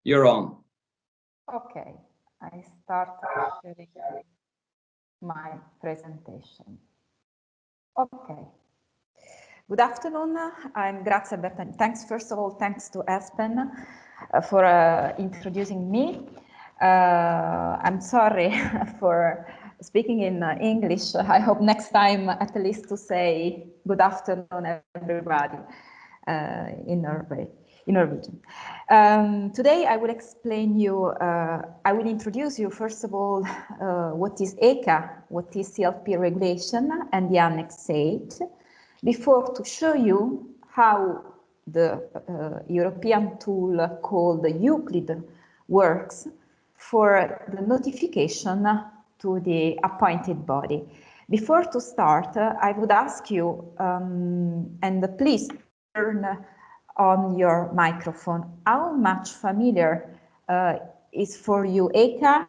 You're on. Okay, I start sharing my presentation. Okay. Good afternoon. I'm Grazia Bertani. Thanks, first of all, thanks to Espen for introducing me. I'm sorry for speaking in English. I hope next time at least to say good afternoon, everybody, in Norwegian. Today I will explain you, I will introduce you first of all what is ECHA, what is CLP regulation and the Annex 8, before to show you how the European tool called Euclid works for the notification to the appointed body. Before to start, I would ask you, and please turn on your microphone, how much familiar is for you ECHA?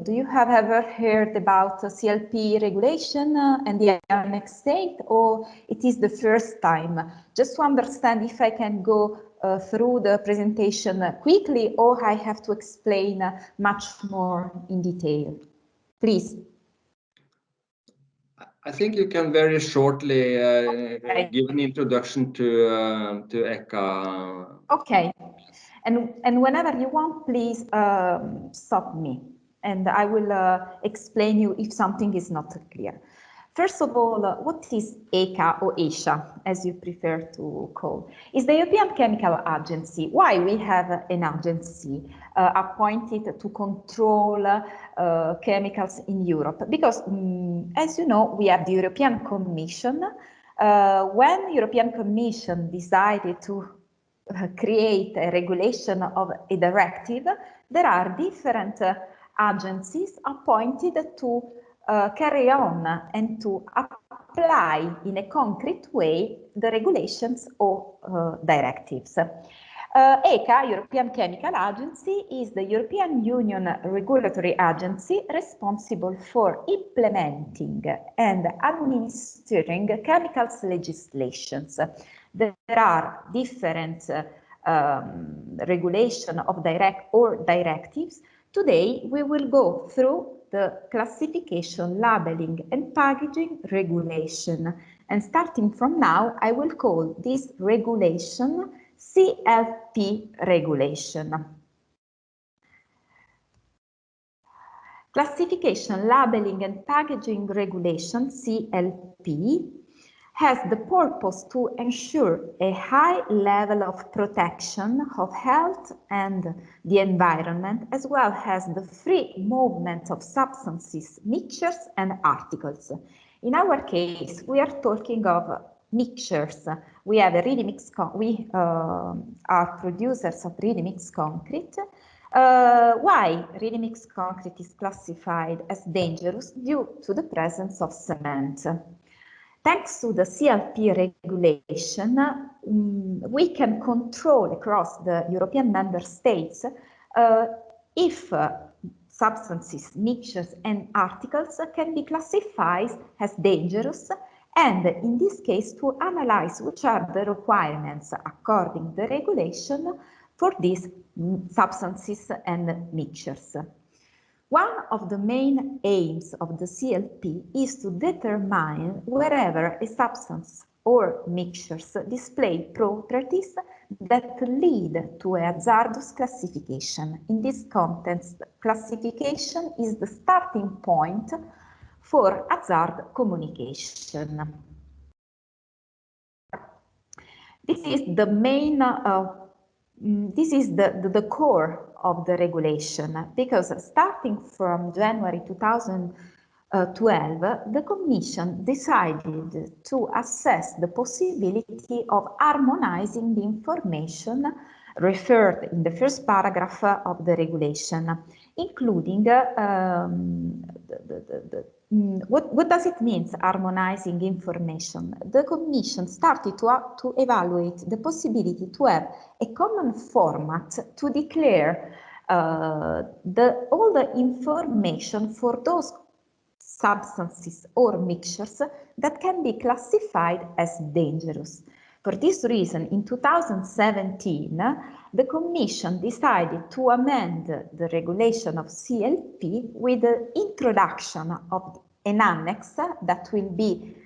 Do you have ever heard about CLP regulation and the Annex 8, or it is the first time? Just to understand if I can go through the presentation quickly, or I have to explain much more in detail. Please. I think you can very shortly give an introduction to ECHA. Okay, and whenever you want, please stop me, and I will explain you if something is not clear. First of all, what is ECHA or ECHA, as you prefer to call? It's the European Chemical Agency. Why we have an agency appointed to control chemicals in Europe? Because, as you know, we have the European Commission. When the European Commission decided to create a regulation of a directive, there are different agencies appointed to carry on and to apply in a concrete way the regulations or directives. ECHA, European Chemical Agency, is the European Union regulatory agency responsible for implementing and administering chemicals legislations. There are different regulation of directives. Today we will go through the classification, labeling and packaging regulation. And starting from now, I will call this regulation CLP regulation. Classification, labeling and packaging regulation, CLP, has the purpose to ensure a high level of protection of health and the environment, as well as the free movement of substances, mixtures and articles. In our case, we are talking of mixtures. We have a ready-mix, we are producers of ready-mix concrete. Why ready-mix concrete is classified as dangerous? Due to the presence of cement. Thanks to the CLP regulation, we can control across the European member states if substances, mixtures and articles can be classified as dangerous, and in this case to analyze which are the requirements according to the regulation for these substances and mixtures. One of the main aims of the CLP is to determine wherever a substance or mixtures display properties that lead to a hazardous classification. In this context, classification is the starting point for hazard communication. This is the main this is the core of the regulation, because starting from January 2012, the Commission decided to assess the possibility of harmonizing the information referred in the first paragraph of the regulation, including what does it mean, harmonizing information? The Commission started to evaluate the possibility to have a common format to declare all the information for those substances or mixtures that can be classified as dangerous. For this reason, in 2017, the Commission decided to amend the regulation of CLP with the introduction of an annex that will be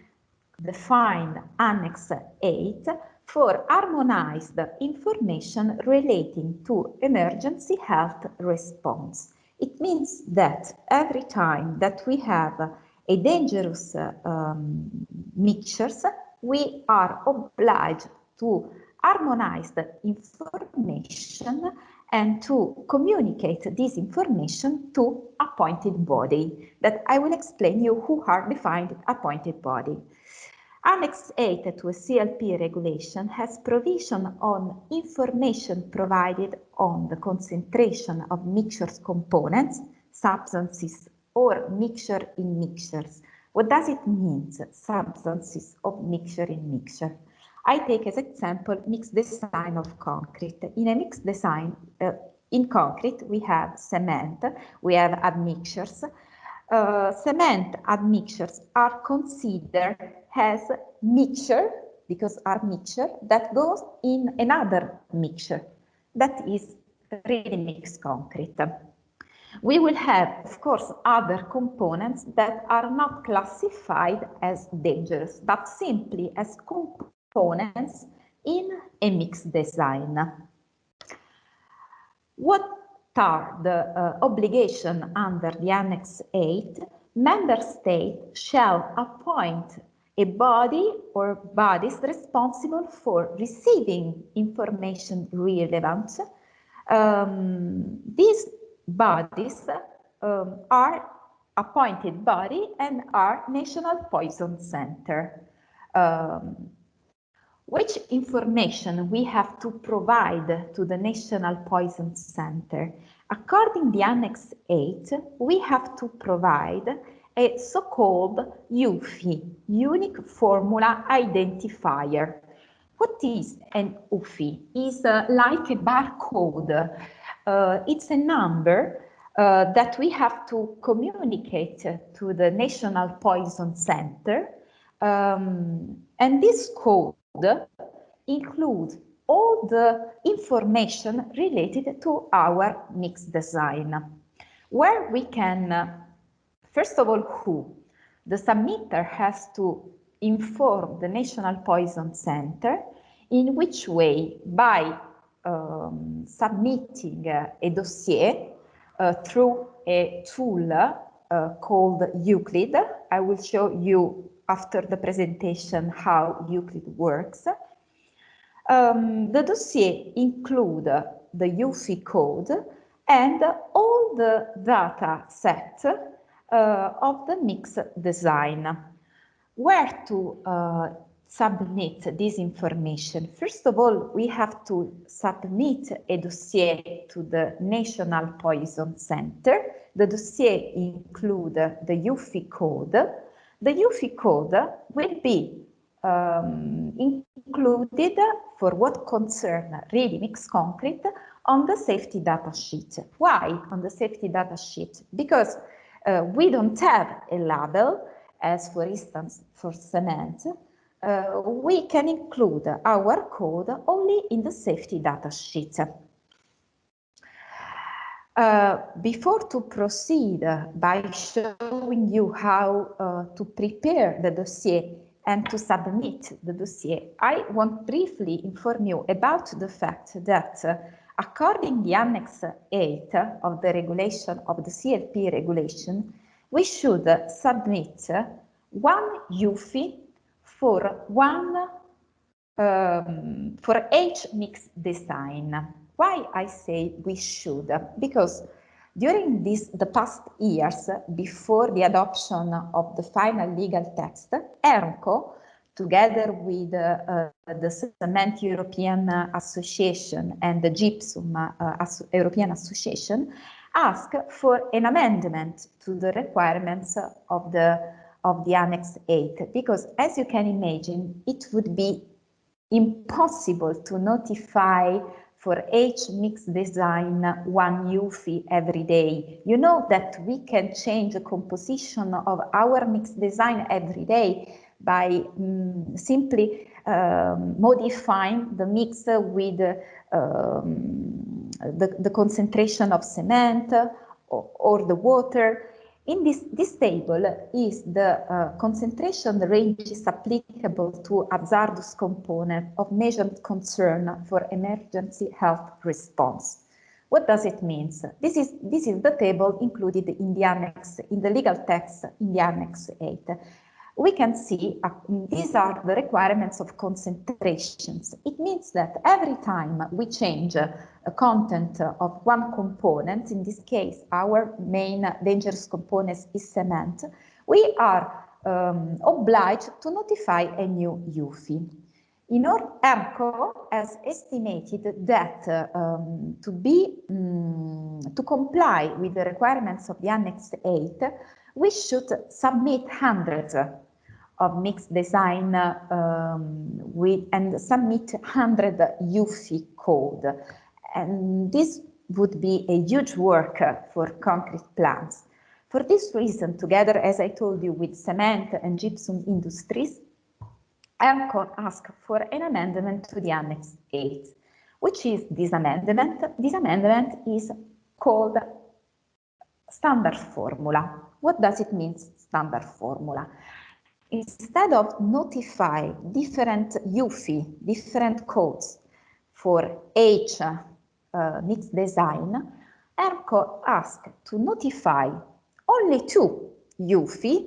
defined Annex 8 for harmonized information relating to emergency health response. It means that every time that we have a dangerous mixtures, we are obliged to harmonize the information and to communicate this information to appointed body. That I will explain you who are defined appointed body. Annex 8 to a CLP regulation has provision on information provided on the concentration of mixtures components, substances, or mixture in mixtures. What does it mean, substances of mixture in mixture? I take as example mixed design of concrete. In a mixed design, in concrete, we have cement, we have admixtures. Cement admixtures are considered as mixture, because are mixture that goes in another mixture, that is ready-mix concrete. We will have, of course, other components that are not classified as dangerous, but simply as components in a mixed design. What are the obligations under the Annex 8? Member states shall appoint a body or bodies responsible for receiving information relevant. These bodies are appointed body and are National Poison Center. Which information we have to provide to the National Poison Center? According to the Annex 8, we have to provide a so-called UFI, Unique Formula Identifier. What is an UFI? It's like a barcode. It's a number that we have to communicate to the National Poison Center. And this code includes all the information related to our mixed design, where we can, first of all, who? The submitter has to inform the National Poison Center. In which way? By submitting a dossier through a tool called Euclid. I will show you after the presentation how Euclid works. The dossier includes the UFI code and all the data set of the mixed design. Where to submit this information? First of all, we have to submit a dossier to the National Poison Center. The dossier includes the UFI code. The UFI code will be included for what concerns ready-mix concrete on the safety data sheet. Why on the safety data sheet? Because we don't have a label, as for instance for cement. We can include our code only in the safety data sheet. Before to proceed by showing you how to prepare the dossier and to submit the dossier, I want briefly inform you about the fact that according to the Annex 8 of the regulation of the CLP regulation, we should submit one UFI for each mixed design. Why I say we should? Because during the past years, before the adoption of the final legal text, ERMCO, together with the Cement European Association and the Gypsum European Association, asked for an amendment to the requirements of the Annex 8, because as you can imagine, it would be impossible to notify for each mixed design one UFI every day. You know that we can change the composition of our mixed design every day by simply modifying the mix with the concentration of cement or the water. In this table is the concentration ranges applicable to hazardous component of measured concern for emergency health response. What does it mean? This is the table included in the annex, in the legal text in the Annex 8. We can see these are the requirements of concentrations. It means that every time we change a content of one component, in this case our main dangerous component is cement, we are obliged to notify a new UFI. In our ERCO has estimated that to comply with the requirements of the Annex 8, we should submit hundreds of mixed design and submit 100 UFI code. And this would be a huge work for concrete plants. For this reason, together, as I told you, with cement and gypsum industries, ERCO asked for an amendment to the Annex 8. Which is this amendment? This amendment is called standard formula. What does it mean, standard formula? Instead of notify different UFI, different codes for each mixed design, ERCO asked to notify only 2 UFI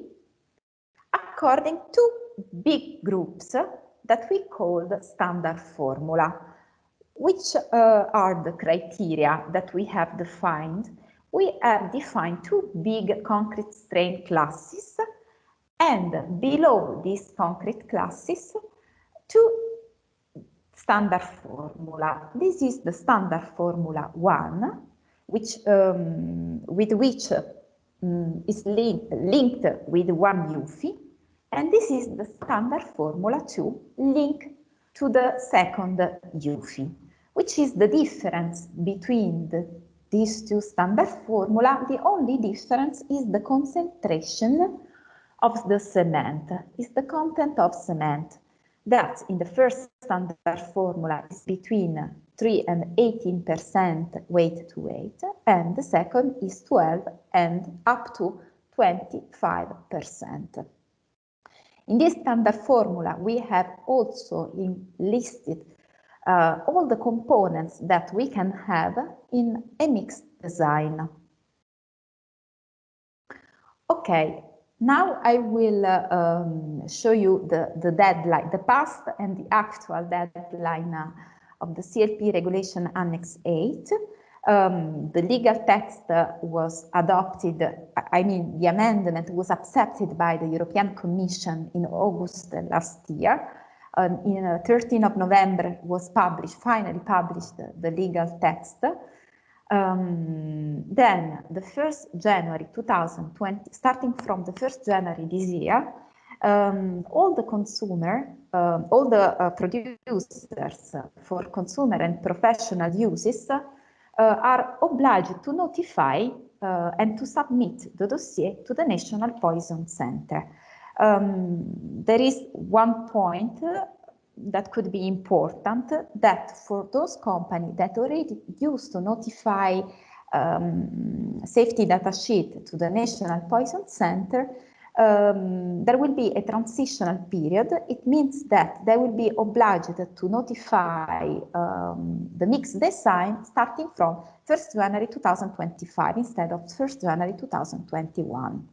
according to big groups that we called standard formula. Which are the criteria that we have defined? We have defined 2 big concrete strain classes, and below these concrete classes, 2 standard formula. This is the standard formula 1, which with which is linked with 1 UFI, and this is the standard formula 2 linked to the second UFI. Which is the difference between these 2 standard formula? The only difference is the concentration of the cement, is the content of cement. That in the first standard formula is between 3 and 18% weight to weight, and the second is 12 and up to 25%. In this standard formula, we have also listed all the components that we can have in a mixed design. Okay, now I will show you the deadline, the past and the actual deadline of the CLP Regulation Annex 8. The legal text was adopted, the amendment was accepted by the European Commission in August last year. In 13th of November was finally published the legal text. Then the 1st January 2020, starting from the 1st January this year, all the producers for consumer and professional uses are obliged to notify and to submit the dossier to the National Poison Center. There is one point that could be important, that for those companies that already used to notify safety data sheet to the National Poison Center, there will be a transitional period. It means that they will be obliged to notify the mixed design starting from 1st January 2025 instead of 1st January 2021.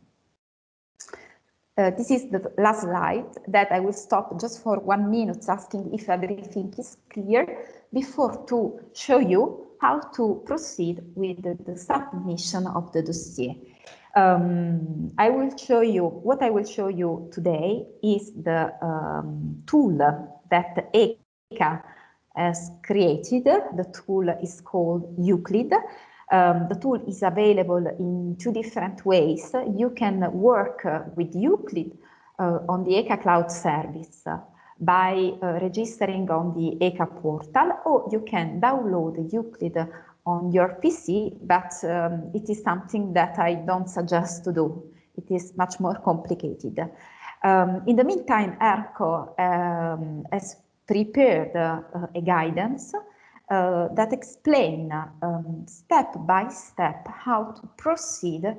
This is the last slide that I will stop just for 1 minute asking if everything is clear before to show you how to proceed with the submission of the dossier. What I will show you today is the tool that ECHA has created. The tool is called Euclid. The tool is available in 2 different ways. You can work with Euclid on the ECHA cloud service by registering on the ECHA portal, or you can download Euclid on your PC, but it is something that I don't suggest to do. It is much more complicated. In the meantime, ERCO has prepared a guidance that explains step by step how to proceed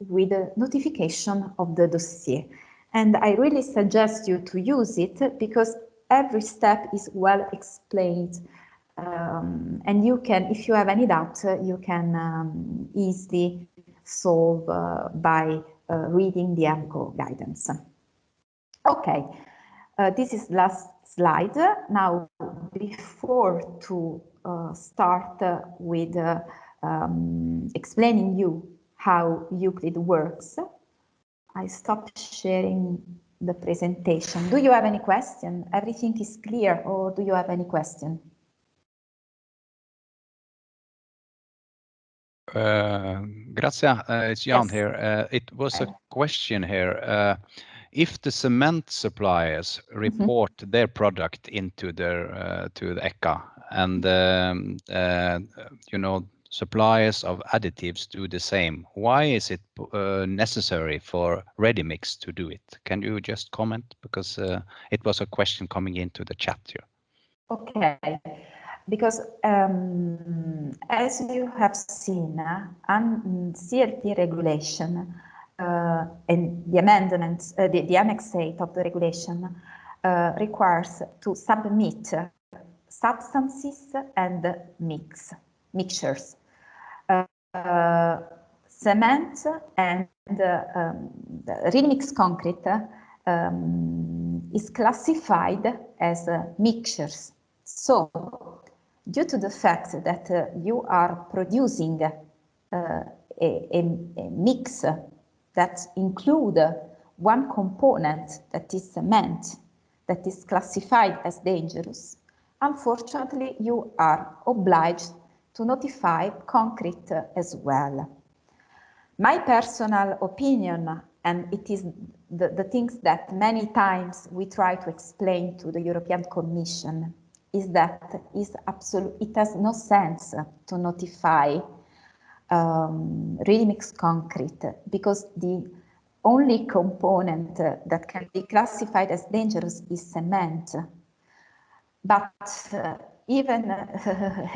with the notification of the dossier. And I really suggest you to use it because every step is well explained. And you can, if you have any doubt, you can easily solve by reading the ERCO guidance. Okay, this is last slide. Now, before to start with explaining you how Euclid works, I stop sharing the presentation. Do you have any question? Everything is clear, or do you have any question? Grazia, it's Jan Yes. here. It was a question here. If the cement suppliers report their product into their to the ECHA, and you know, suppliers of additives do the same, why is it necessary for ready-mix to do it? Can you just comment? Because it was a question coming into the chat here. Okay, because as you have seen, CLT regulation and the amendments, the Annex 8 of the regulation requires to submit substances and mixtures. Cement and ready-mix concrete is classified as mixtures. So, due to the fact that you are producing a mix that includes one component, that is cement, that is classified as dangerous, unfortunately, you are obliged to notify concrete as well. My personal opinion, and it is the things that many times we try to explain to the European Commission, is that it has no sense to notify ready-mix concrete, because the only component that can be classified as dangerous is cement. But even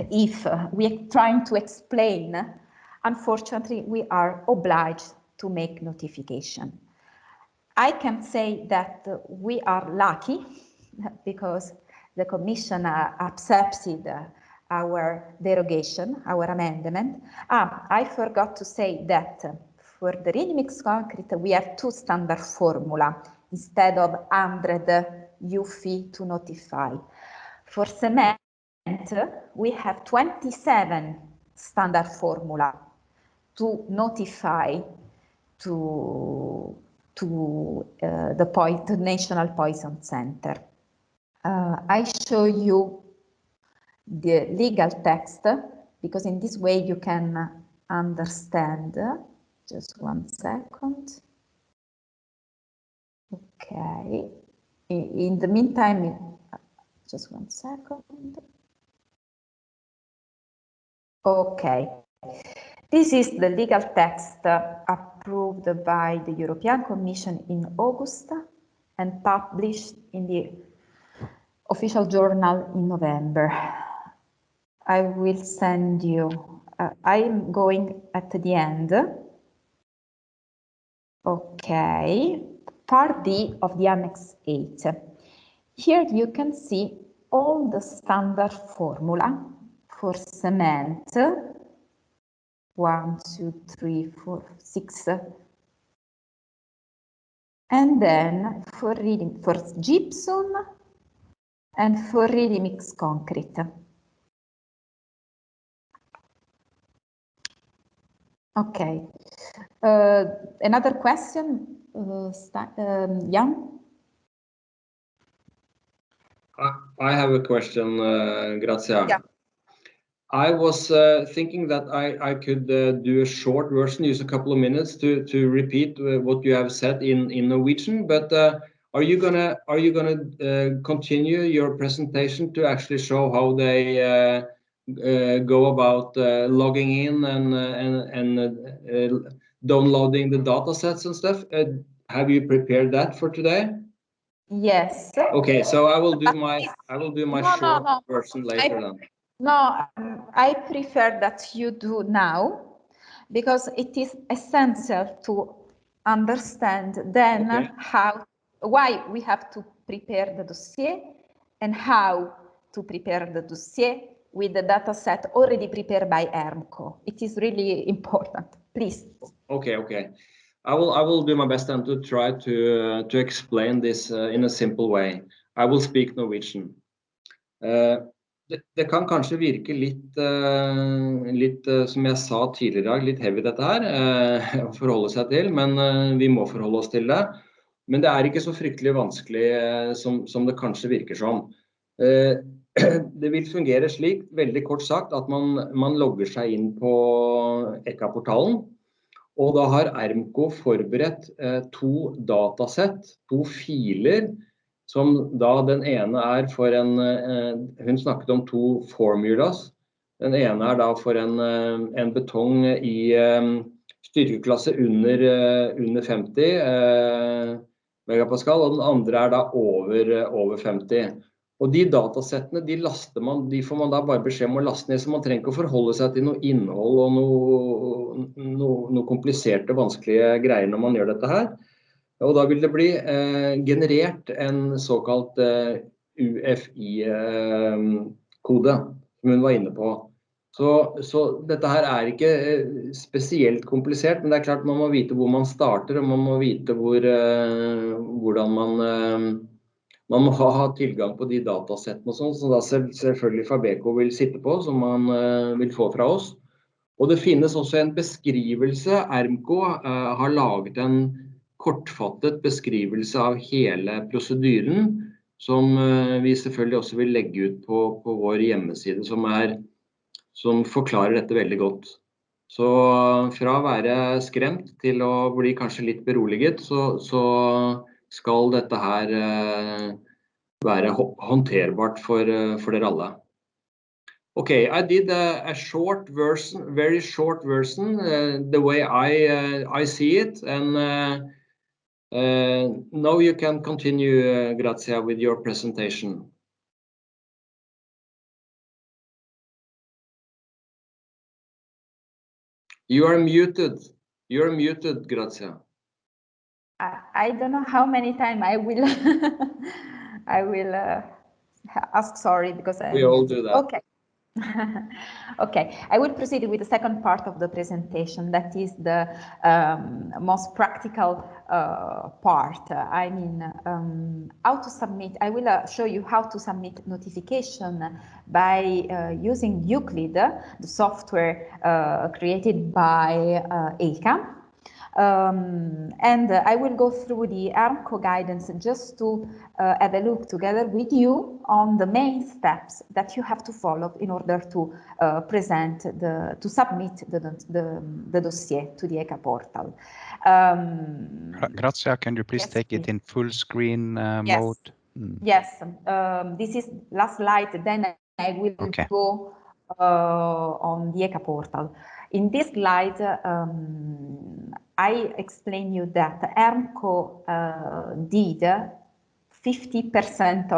if we are trying to explain, unfortunately, we are obliged to make notification. I can say that we are lucky because the Commission accepted our derogation, our amendment. I forgot to say that for the ready-mix concrete, we have 2 standard formula instead of 100 UFI to notify. For cement, we have 27 standard formula to notify to the National Poison Center. I show you the legal text because in this way you can understand. Just 1 second. Okay. In the meantime, just 1 second. Okay. This is the legal text approved by the European Commission in August and published in the official journal in November. I will send you, I'm going at the end. Okay, part D of the Annex 8. Here you can see all the standard formula for cement. 1, 2, 3, 4, 6. And then for gypsum and for ready-mix concrete. Okay. Another question, Jan? I have a question, Grazia. Yeah. I was thinking that I could do a short version, use a couple of minutes to repeat what you have said in Norwegian. But are you gonna continue your presentation to actually show how they go about logging in and downloading the data sets and stuff? have you prepared that for today? Yes. Okay, so I will do my short version later then. No, I prefer that you do now, because it is essential to understand then why we have to prepare the dossier and how to prepare the dossier with the data set already prepared by ERMCO. It is really important. Please. Okay. I will do my best then to try to explain this in a simple way. I will speak Norwegian. Det kan kanskje virke litt, som jeg sa tidligere i dag, litt heavy dette her, å forholde seg til, men vi må forholde oss til det. Men det er ikke så fryktelig vanskelig som det kanskje virker som. Det vil fungere slik, veldig kort sagt, at man logger seg inn på ECHA-portalen, og da har ERMCO forberedt 2 datasett, 2 filer, som da den ene for hun snakket om 2 formulas. Den ene da for en betong i styrkeklasse under 50 megapascal, og den andre da over 50. Og de datasettene, de får man da bare beskjed om å laste ned, så man trenger ikke å forholde seg til noe innhold og noe kompliserte, vanskelige greier når man gjør dette her. Og da vil det bli generert en såkalt UFI-kode, som hun var inne på. Så dette her ikke spesielt komplisert, men det klart man må vite hvor man starter, og man må vite hvordan man må ha tilgang på de datasettene og sånn, så da selvfølgelig FABEKO vil sitte på, som man vil få fra oss. Og det finnes også en beskrivelse. ERMCO har laget en kortfattet beskrivelse av hele prosedyren, som vi selvfølgelig også vil legge ut på vår hjemmeside, som forklarer dette veldig godt. Så fra å være skremt til å bli kanskje litt beroliget, så skal dette her være håndterbart for dere alle. Okay, I did a short version, very short version, the way I see it, and now you can continue, Grazia, with your presentation. You are muted. You're muted, Grazia. I don't know how many times I will I will ask sorry because we all do that. Okay. Okay, I will proceed with the second part of the presentation, that is the most practical part. I mean, how to submit. I will show you how to submit notification by using Euclid, the software created by ECHA. And I will go through the ERMCO guidance just to have a look together with you on the main steps that you have to follow in order to submit the dossier to the ECHA portal. Grazia, can you please take it in full screen mode? Yes, this is last slide, then I will go on the ECHA portal. In this slide, I explain you that ERMCO did 50%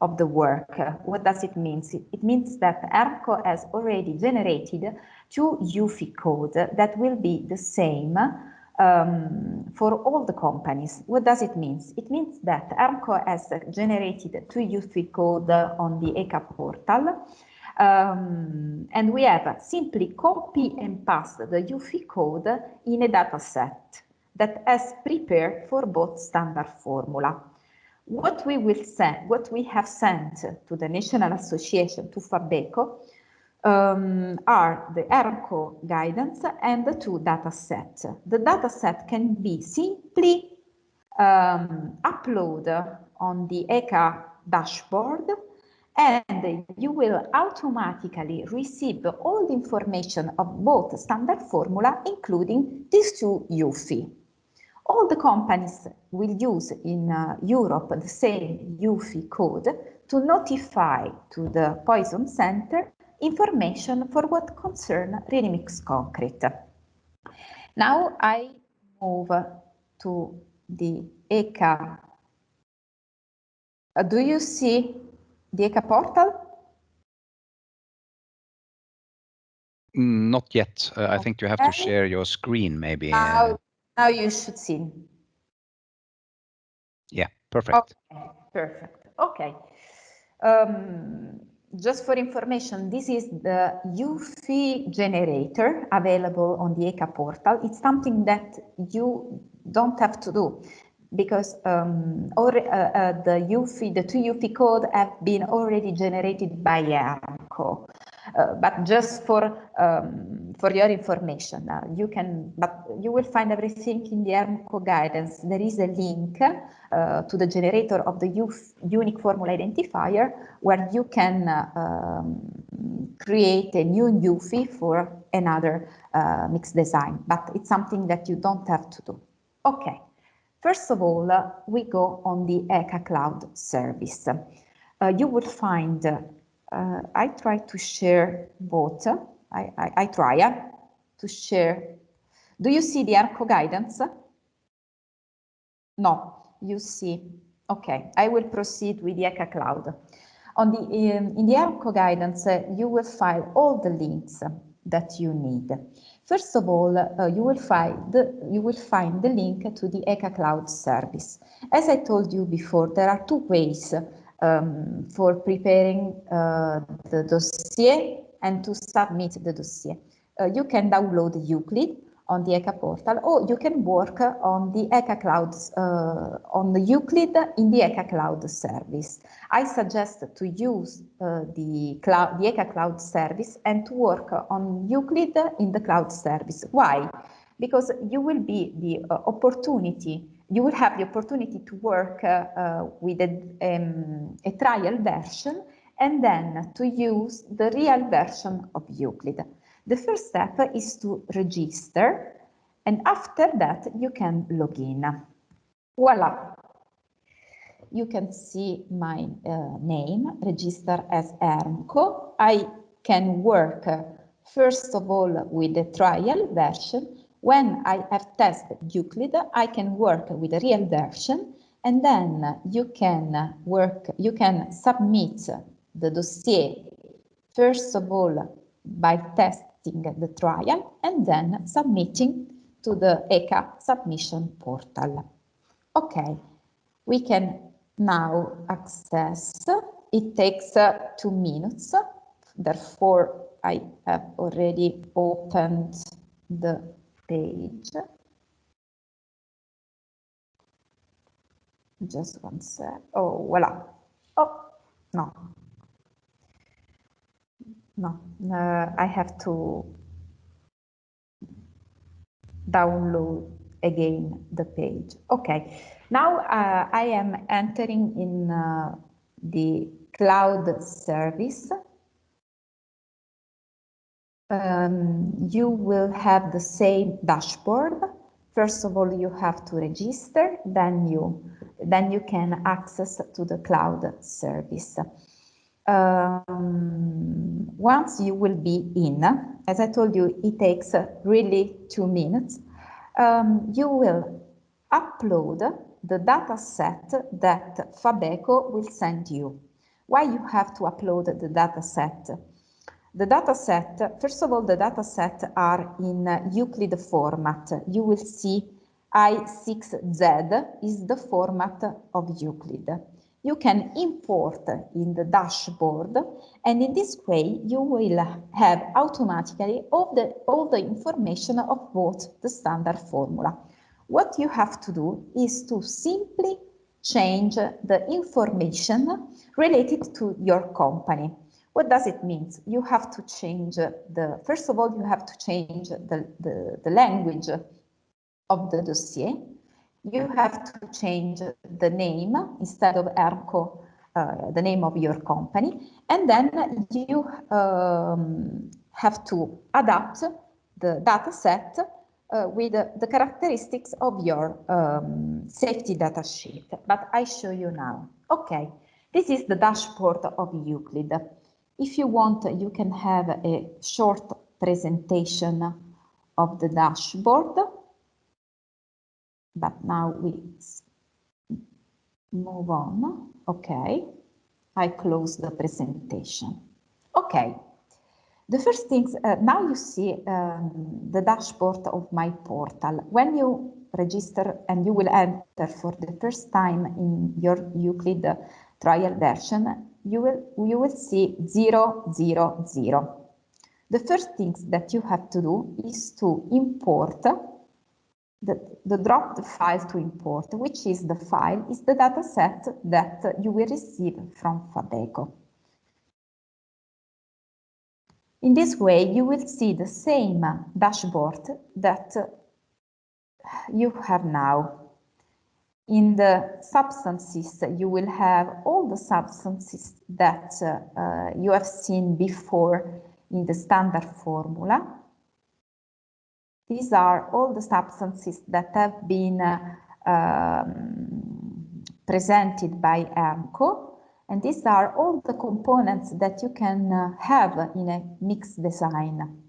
of the work. What does it mean? It means that ERMCO has already generated 2 UFI codes that will be the same for all the companies. What does it mean? It means that ERMCO has generated 2 UFI codes on the ECHA portal. And we have simply copy and paste the UFI code in a data set that has prepared for both standard formula. What we have sent to the National Association, to FABEKO, are the ERMCO guidance and the 2 data sets. The data set can be simply uploaded on the ECHA dashboard, and you will automatically receive all the information of both standard formula, including these 2 UFI. All the companies will use in Europe the same UFI code to notify to the Poison Center information for what concerns ready-mix concrete. Now I move to the ECHA. Do you see the ECHA portal? Not yet. I think you have to share your screen, maybe. Now you should see. Yeah, perfect. Okay, perfect. Okay. Just for information, this is the Ufc Generator available on the ECHA portal. It's something that you don't have to do because the two Ufc code have been already generated by Aramco. But just for your information, but you will find everything in the Aramco guidance. There is a link to the generator of the unique formula identifier where you can create a new UFI for another mixed design, but it's something that you don't have to do. Okay, first of all, we go on the ECHA Cloud service. You will find, I try to share both. I try to share. Do you see the Aramco guidance? No. You see, okay, I will proceed with the ECHA Cloud. In the Aramco guidance, you will find all the links that you need. First of all, you will find the link to the ECHA Cloud service. As I told you before, there are two ways for preparing the dossier and to submit the dossier. You can download Euclid on the ECHA portal, or you can work on the ECHA Cloud, on the Euclid in the ECHA Cloud service. I suggest to use the ECHA Cloud service and to work on Euclid in the cloud service. Why? Because you will have the opportunity to work with a trial version and then to use the real version of Euclid. The first step is to register, and after that you can log in. Voila! You can see my name, register as Aramco. I can work first of all with the trial version. When I have tested Euclid, I can work with the real version, and then you can submit the dossier first of all by testing the trial and then submitting to the ECHA submission portal. Okay, we can now access. It takes 2 minutes. Therefore, I have already opened the page. Just one sec. Oh, voila. Oh, no. No, I have to download again the page. Okay, now I am entering in the cloud service. You will have the same dashboard. First of all, you have to register, then you can access to the cloud service. Once you will be in, as I told you, it takes really 2 minutes. You will upload the data set that FABEKO will send you. Why you have to upload the data set? The data set, first of all, the data set are in Euclid format. You will see I6Z is the format of Euclid. You can import in the dashboard, and in this way you will have automatically all the information of both the standard formula. What you have to do is to simply change the information related to your company. What does it mean? You have to change first of all, you have to change the language of the dossier. You have to change the name instead of Aramco, the name of your company, and then you have to adapt the data set with the characteristics of your safety data sheet. But I show you now. Okay, this is the dashboard of Euclid. If you want, you can have a short presentation of the dashboard. but now we move on. Okay, I close the presentation. Okay, the first things, now you see the dashboard of my portal. When you register and you will enter for the first time in your Euclid trial version, you will see 0, 0, 0. The first things that you have to do is to import the dropped file to import, which is the file, is the data set that you will receive from FABEKO. In this way, you will see the same dashboard that you have now. In the substances, you will have all the substances that you have seen before in the standard formula. These are all the substances that have been presented by ERMCO, and these are all the components that you can have in a mixed design.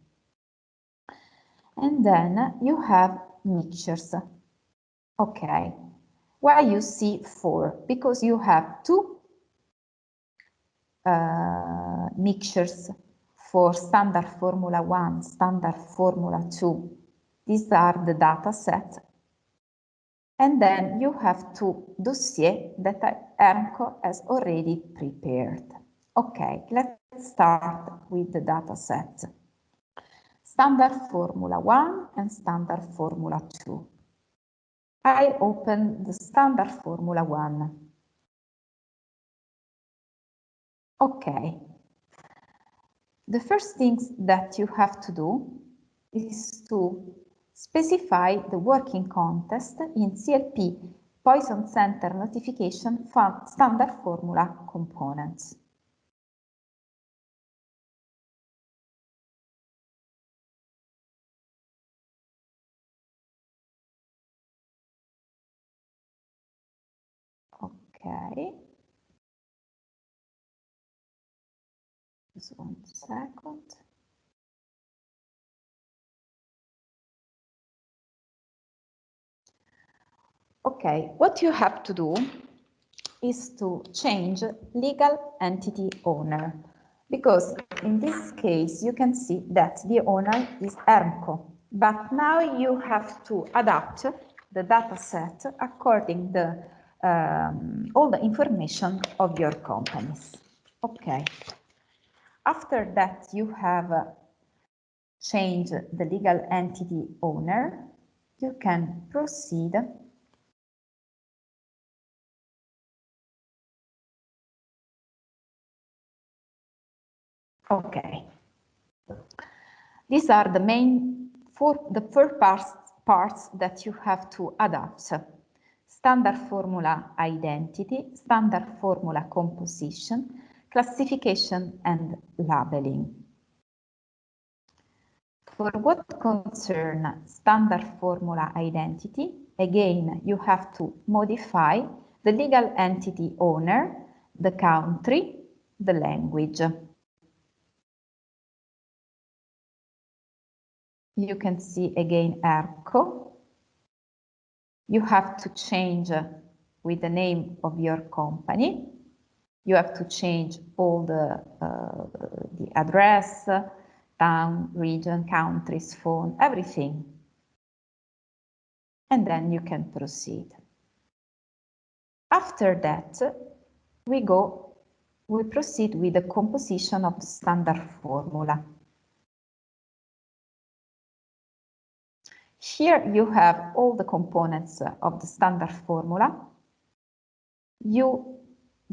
And then you have mixtures. Okay, why you see 4? Because you have 2 mixtures for standard formula 1, standard formula 2. These are the data set. And then you have 2 dossiers that ERMCO has already prepared. Okay, let's start with the data set. Standard formula 1 and standard formula 2. I open the standard formula 1. Okay. The first things that you have to do is to specify the working context in CLP Poisson Center notification standard formula components. Okay. Just 1 second. Okay, what you have to do is to change legal entity owner, because in this case you can see that the owner is ERMCO, but now you have to adapt the data set according to all the information of your companies. Okay, after that you have changed the legal entity owner, you can proceed Okay. These are the main four parts that you have to adapt. Standard formula identity, standard formula composition, classification and labeling. For what concerns standard formula identity, again, you have to modify the legal entity owner, the country, the language. You can see again ERMCO. You have to change with the name of your company. You have to change all the address, town, region, countries, phone, everything. And then you can proceed. After that, we proceed with the composition of the standard formula. Here you have all the components of the standard formula. You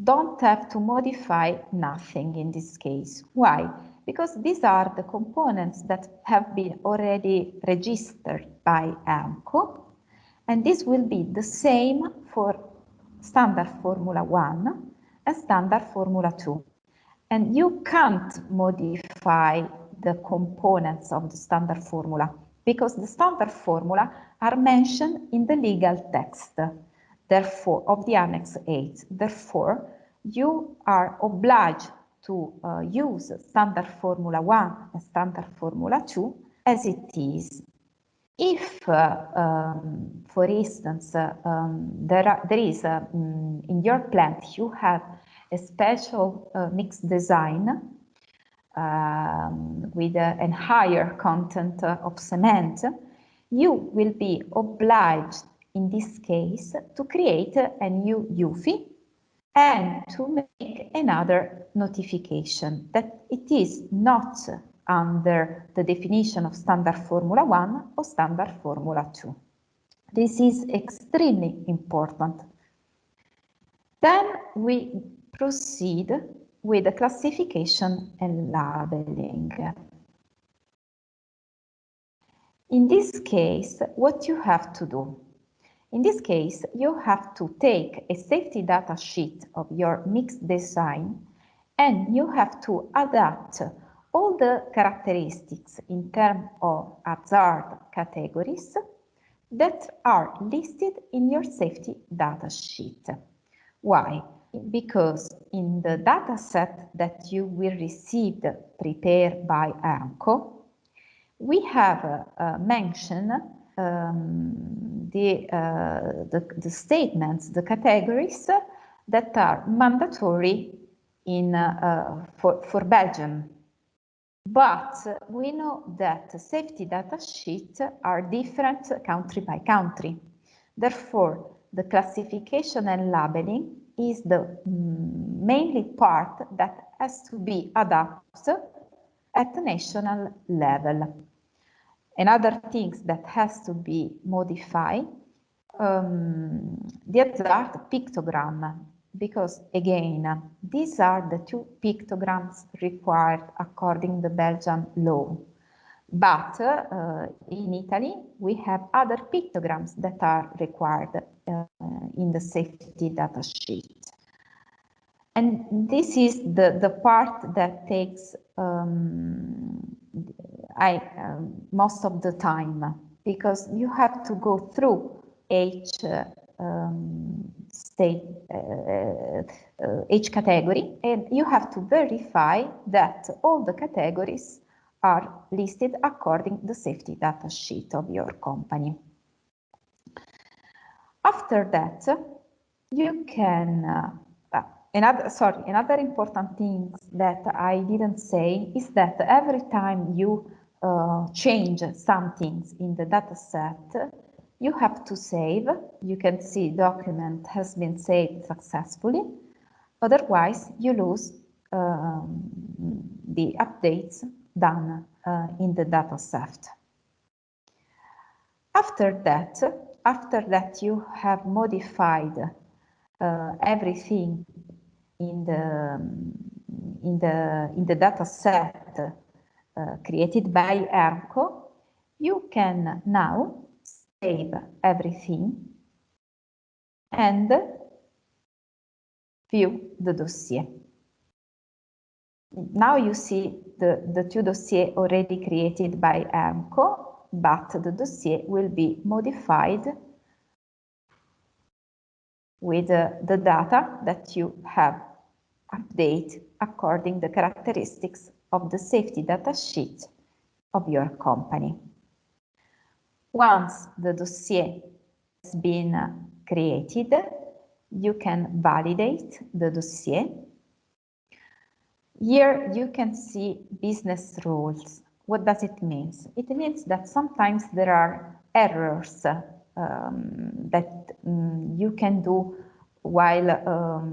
don't have to modify nothing in this case. Why? Because these are the components that have been already registered by ERMCO, and this will be the same for standard formula 1 and standard formula 2. And you can't modify the components of the standard formula, because the standard formula are mentioned in the legal text, therefore, of the Annex 8. Therefore, you are obliged to use standard formula 1 and standard formula 2 as it is. If, for instance, there is in your plant you have a special mixed design with a higher content of cement, you will be obliged in this case to create a new UFI and to make another notification that it is not under the definition of standard Formula 1 or standard Formula 2. This is extremely important. Then we proceed with the classification and labeling. In this case, what you have to do? In this case, you have to take a safety data sheet of your mixed design and you have to adapt all the characteristics in terms of hazard categories that are listed in your safety data sheet. Why? Because in the data set that you will receive prepared by AMCO, we have mentioned the statements, the categories that are mandatory in for Belgium. But we know that safety data sheets are different country by country. Therefore, the classification and labeling is the mainly part that has to be adapted at the national level. Another things that has to be modified, the hazard pictogram, because again, these are the two pictograms required according to Belgian law. But in Italy, we have other pictograms that are required in the safety data sheet. And this is the part that takes most of the time, because you have to go through each category, and you have to verify that all the categories are listed according to the safety data sheet of your company. After that, you can another important thing that I didn't say is that every time you change some things in the data set, you have to save. You can see document has been saved successfully. Otherwise, you lose the updates done in the data set. After that you have modified everything in the data set created by AMCO, you can now save everything and view the dossier. Now you see the two dossiers already created by AMCO, but the dossier will be modified with the data that you have updated according to the characteristics of the safety data sheet of your company. Once the dossier has been created, you can validate the dossier. Here you can see business rules. What does it mean? It means that sometimes there are errors that you can do while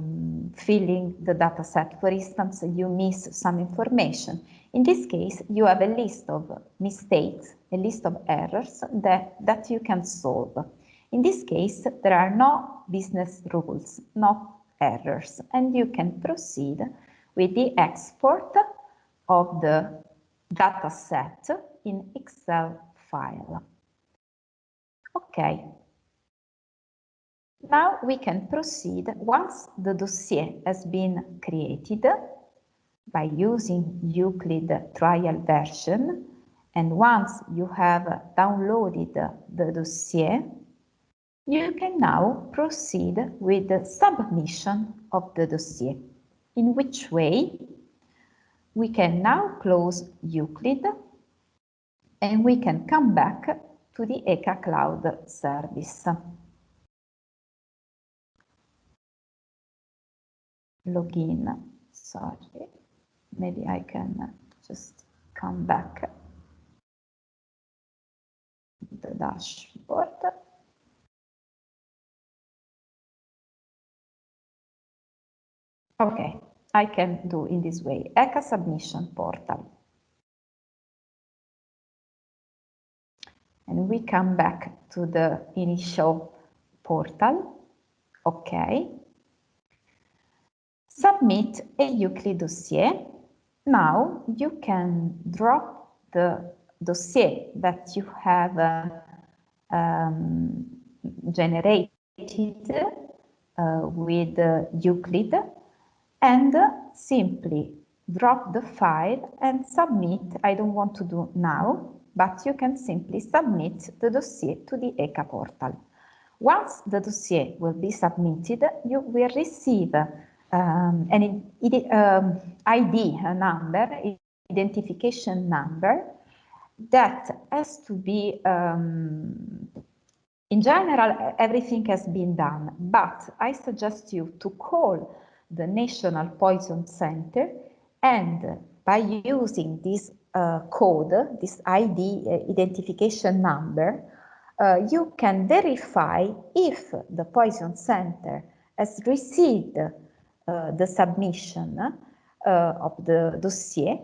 filling the data set. For instance, you miss some information. In this case, you have a list of mistakes, a list of errors that you can solve. In this case, there are no business rules, no errors, and you can proceed with the export of the data set in Excel file. Okay. Now we can proceed once the dossier has been created by using Euclid trial version, and once you have downloaded the dossier, you can now proceed with the submission of the dossier. In which way? We can now close Euclid and we can come back to the ECHA cloud service. Login, sorry, maybe I can just come back to the dashboard. Okay, I can do in this way, ECHA submission portal. And we come back to the initial portal. Okay. Submit a Euclid dossier. Now you can drop the dossier that you have generated with Euclid and simply drop the file and submit. I don't want to do now, but you can simply submit the dossier to the ECHA portal. Once the dossier will be submitted, you will receive an ID, a number, identification number that has to be, in general, everything has been done, but I suggest you to call the National Poison Center, and by using this code, this ID identification number, you can verify if the Poison Center has received the submission of the dossier,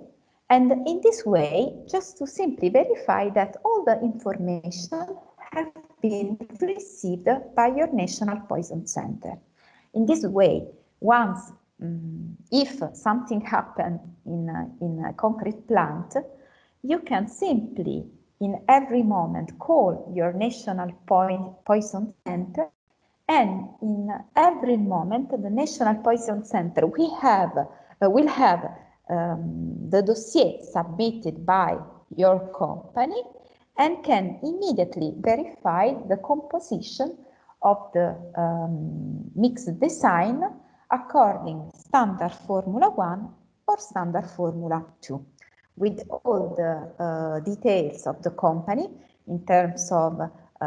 and in this way, just to simply verify that all the information have been received by your National Poison Center. In this way, once, if something happened in a concrete plant, you can simply, in every moment, call your National Poison Center, and in every moment, the National Poison Center will have the dossier submitted by your company and can immediately verify the composition of the mixed design according standard Formula 1 or standard Formula 2, with all the details of the company in terms of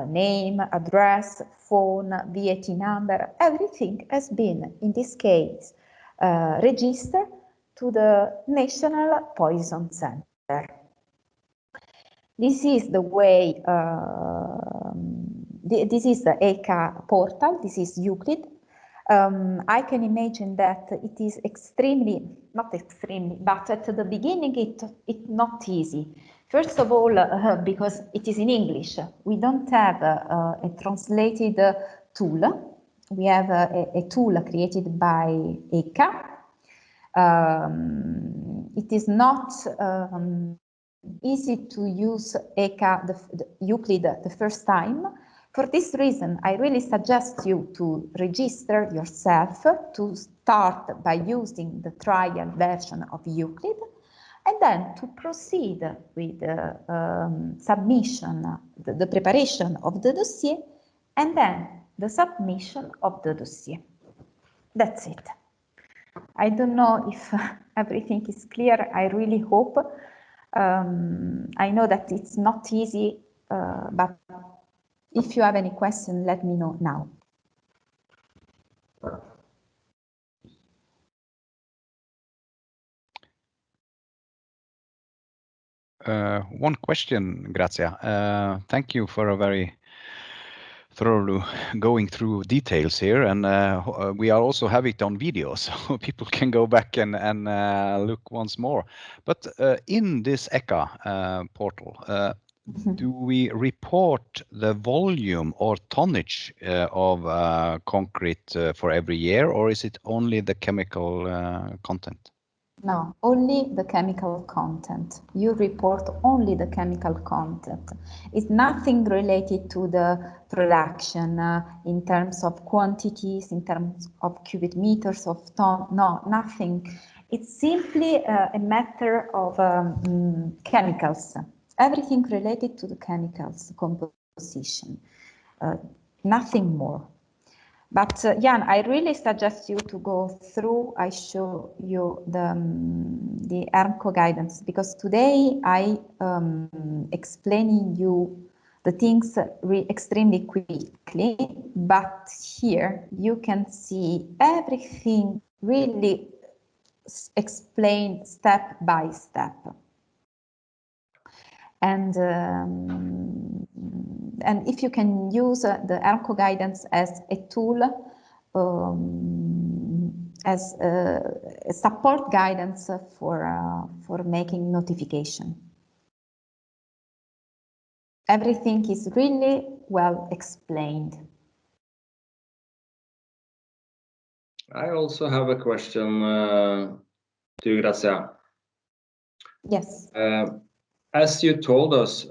name, address, phone, VAT number. Everything has been, in this case, registered to the National Poison Center. This is the way, this is the ECHA portal, this is Euclid. I can imagine that it is extremely, not extremely, but at the beginning it's not easy. First of all, because it is in English. We don't have a translated tool. We have a tool created by ECHA. It is not easy to use ECHA, the Euclid, the first time. For this reason, I really suggest you to register yourself, to start by using the trial version of Euclid, and then to proceed with the submission, the preparation of the dossier, and then the submission of the dossier. That's it. I don't know if everything is clear. I really hope. I know that it's not easy, but if you have any question, let me know now. One question, Grazia. Thank you for a very thorough going through details here, and we are also have it on video, so people can go back and look once more. But in this ECHA portal, do we report the volume or tonnage of concrete for every year, or is it only the chemical content? No, only the chemical content. You report only the chemical content. It's nothing related to the production in terms of quantities, in terms of cubic meters of ton. No, nothing. It's simply a matter of chemicals. Everything related to the chemicals composition. Nothing more. But Jan, I really suggest you to go through. I show you the ERMCO guidance, because today I explaining you the things extremely quickly, but here you can see everything really explained step by step. And if you can use the ERMCO guidance as a tool, as a support guidance for making notification. Everything is really well explained. I also have a question to Grazia. Yes. As you told us,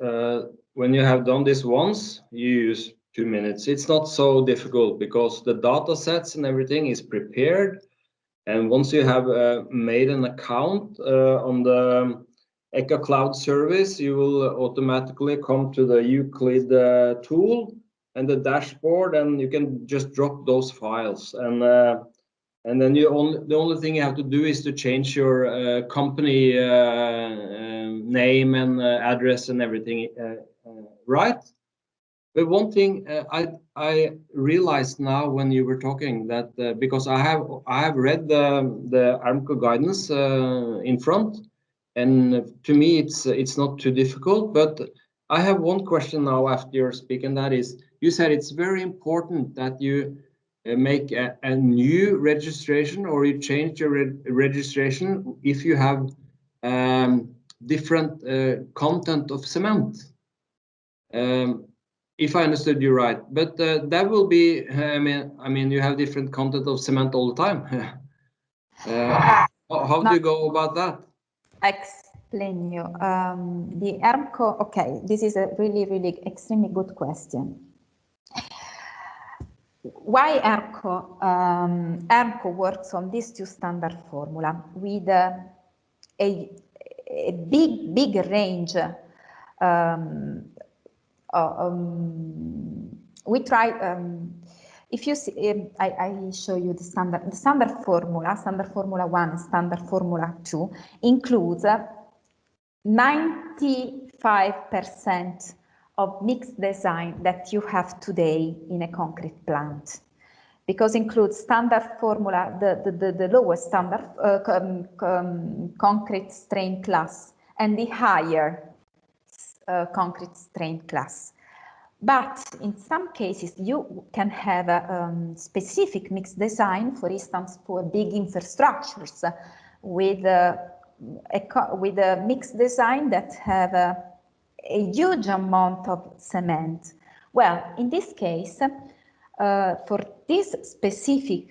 when you have done this once, you use 2 minutes. It's not so difficult because the data sets and everything is prepared. And once you have made an account on the ECHA cloud service, you will automatically come to the Euclid tool and the dashboard, and you can just drop those files. And then the only thing you have to do is to change your company name and address and everything, right? But one thing I realized now when you were talking that because I have read the ERMCO guidance in front, and to me it's not too difficult. But I have one question now after you're speaking. That is, you said it's very important that you make a new registration, or you change your registration if you have different content of cement. If I understood you right, but that will be, I mean, you have different content of cement all the time. How do you go about that? Explain you. The ERMCO, okay, this is a really extremely good question. Why ERMCO? ERMCO works on these two standard formula with a big range. We try, if you see, I show you the standard formula 1 and standard formula 2 includes 95% of mixed design that you have today in a concrete plant, because includes standard formula, the lowest standard concrete strain class and the higher concrete strain class. But in some cases, you can have a specific mixed design, for instance, for big infrastructures with a mixed design that have a huge amount of cement. Well, in this case, for these specific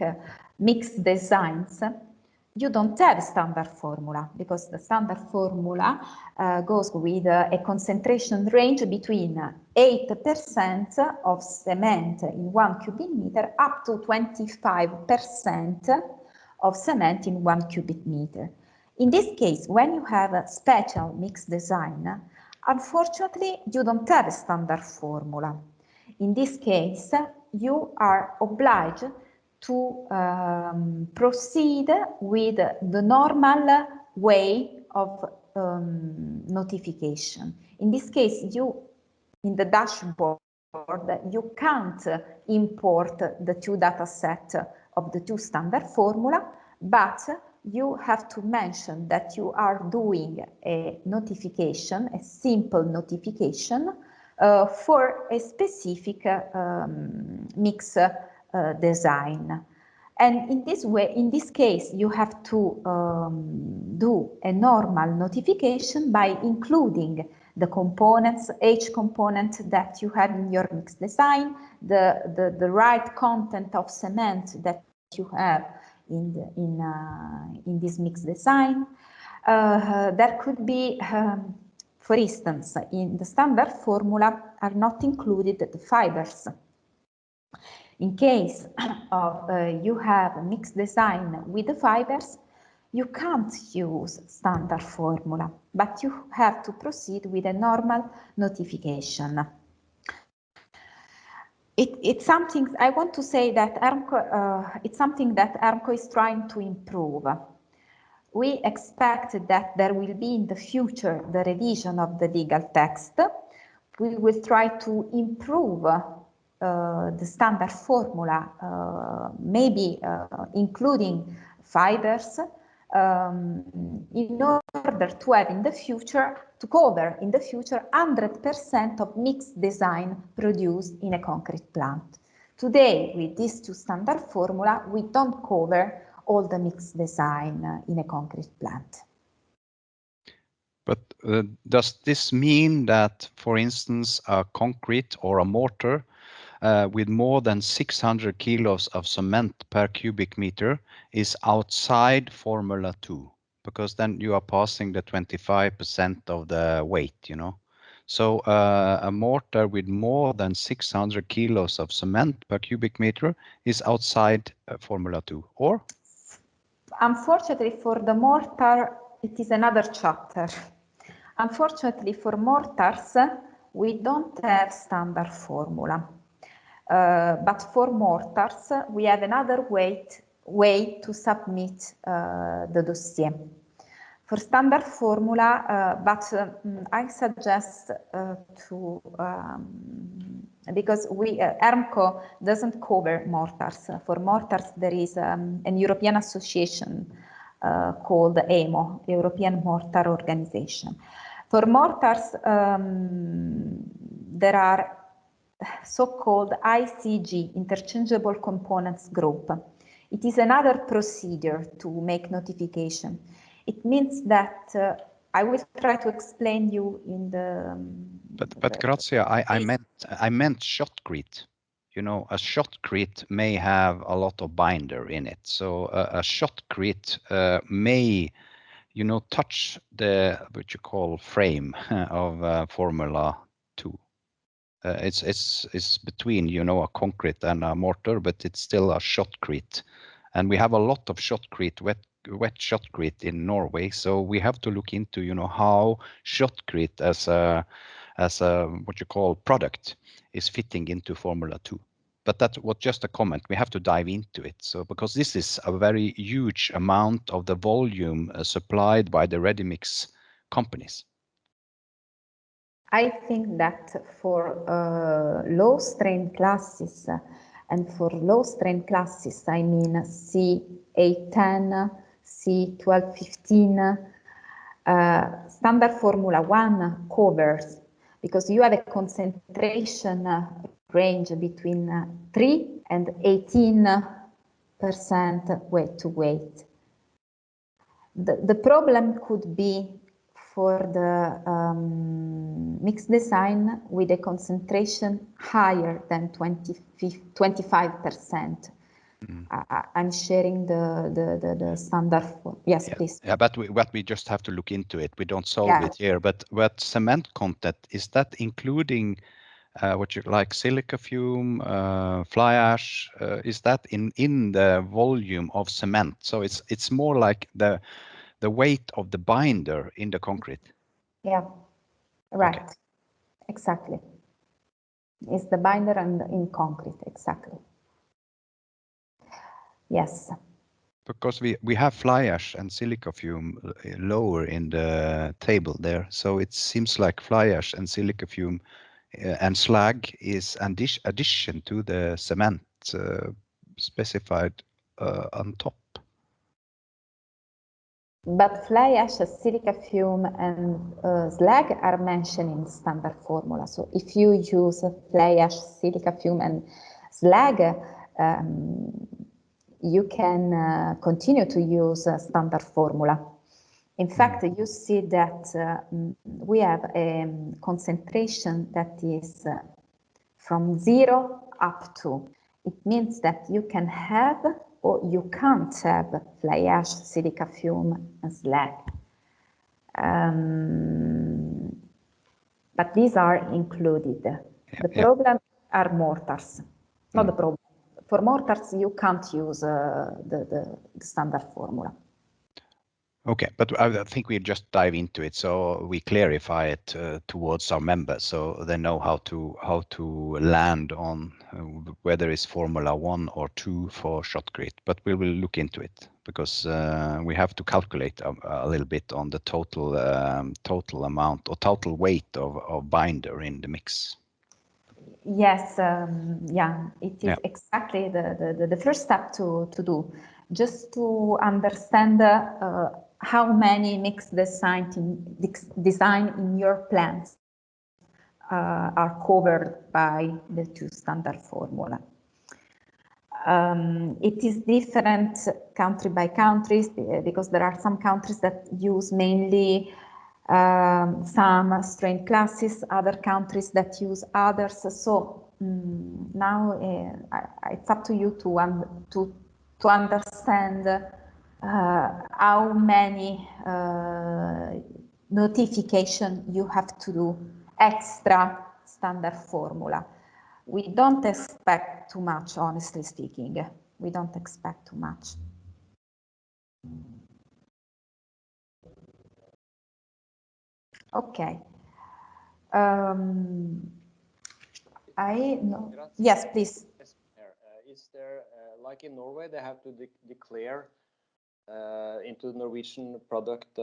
mixed designs, you don't have standard formula, because the standard formula goes with a concentration range between 8% of cement in 1 cubic meter up to 25% of cement in 1 cubic meter. In this case, when you have a special mixed design, unfortunately, you don't have a standard formula. In this case, you are obliged to proceed with the normal way of notification. In this case, in the dashboard, you can't import the two data sets of the two standard formula, but you have to mention that you are doing a notification, a simple notification for a specific mix design. And in this way, in this case, you have to do a normal notification by including the components, each component that you have in your mix design, the right content of cement that you have in this mix design. There could be, for instance, in the standard formula are not included the fibers. In case of you have a mixed design with the fibers, you can't use standard formula, but you have to proceed with a normal notification. It's something, I want to say that ERMCO, it's something that ERMCO is trying to improve. We expect that there will be in the future the revision of the legal text we will try to improve the standard formula, maybe including fibers, in order to have in the future, to cover in the future 100% of mixed design produced in a concrete plant. Today, with these two standard formula, we don't cover all the mixed design in a concrete plant. But does this mean that, for instance, a concrete or a mortar with more than 600 kilos of cement per cubic meter is outside Formula 2? Because then you are passing the 25% of the weight, you know. So a mortar with more than 600 kilos of cement per cubic meter is outside Formula 2, or? Unfortunately for the mortar, it is another chapter. Unfortunately for mortars, we don't have standard formula. But for mortars, we have another way to submit the dossier. For standard formula, but I suggest because ERMCO doesn't cover mortars. For mortars, there is an European association called EMO, European Mortar Organization. For mortars, there are so-called ICG, Interchangeable Components Group. It is another procedure to make notification. It means that I will try to explain you in the. But Grazia, I meant shotcrete. You know, a shotcrete may have a lot of binder in it. So a shotcrete may, you know, touch the what you call frame of Formula 2. It's between, you know, a concrete and a mortar, but it's still a shotcrete. And we have a lot of shotcrete, wet shotcrete in Norway. So we have to look into, you know, how shotcrete as a what you call product is fitting into Formula 2. But that was just a comment. We have to dive into it. So because this is a very huge amount of the volume supplied by the ready mix companies. I think that for low strain classes, and for low strain classes, I mean C810, C1215, standard Formula 1 covers, because you have a concentration range between 3 and 18% weight to weight. The problem could be for the mixed design with a concentration higher than 25%. I'm sharing the standard for, yes, yeah, please. Yeah, but we just have to look into it. We don't solve it here. But cement content, is that including what you like silica fume, fly ash? Is that in the volume of cement? So it's more like the weight of the binder in the concrete. Yeah, right. Okay. Exactly. It's the binder and in concrete, exactly. Yes. Because we have fly ash and silica fume lower in the table there. So it seems like fly ash and silica fume and slag is an addition to the cement specified on top. But fly ash, silica fume, and slag are mentioned in standard formula. So if you use fly ash, silica fume, and slag, you can continue to use standard formula. In fact, you see that we have a concentration that is from 0 up to. It means that you can have or you can't have fly ash, silica fume, and slag. But these are included. The problem are mortars, not the problem. For mortars, you can't use the standard formula. Okay, but I think we just dive into it, so we clarify it towards our members, so they know how to land on whether it's Formula 1 or 2 for shotcrete. But we will look into it because we have to calculate a little bit on the total amount or total weight of binder in the mix. Yes, yeah, it is exactly the first step to do, just to understand how many mixed design in your plants are covered by the two standard formula. It is different country by countries because there are some countries that use mainly some strain classes, other countries that use others. So now it's up to you to understand how many notification you have to do extra standard formula. We don't expect too much, honestly speaking. We don't expect too much. Okay. I know. Yes, please. Is there, like in Norway, they have to declare into the Norwegian product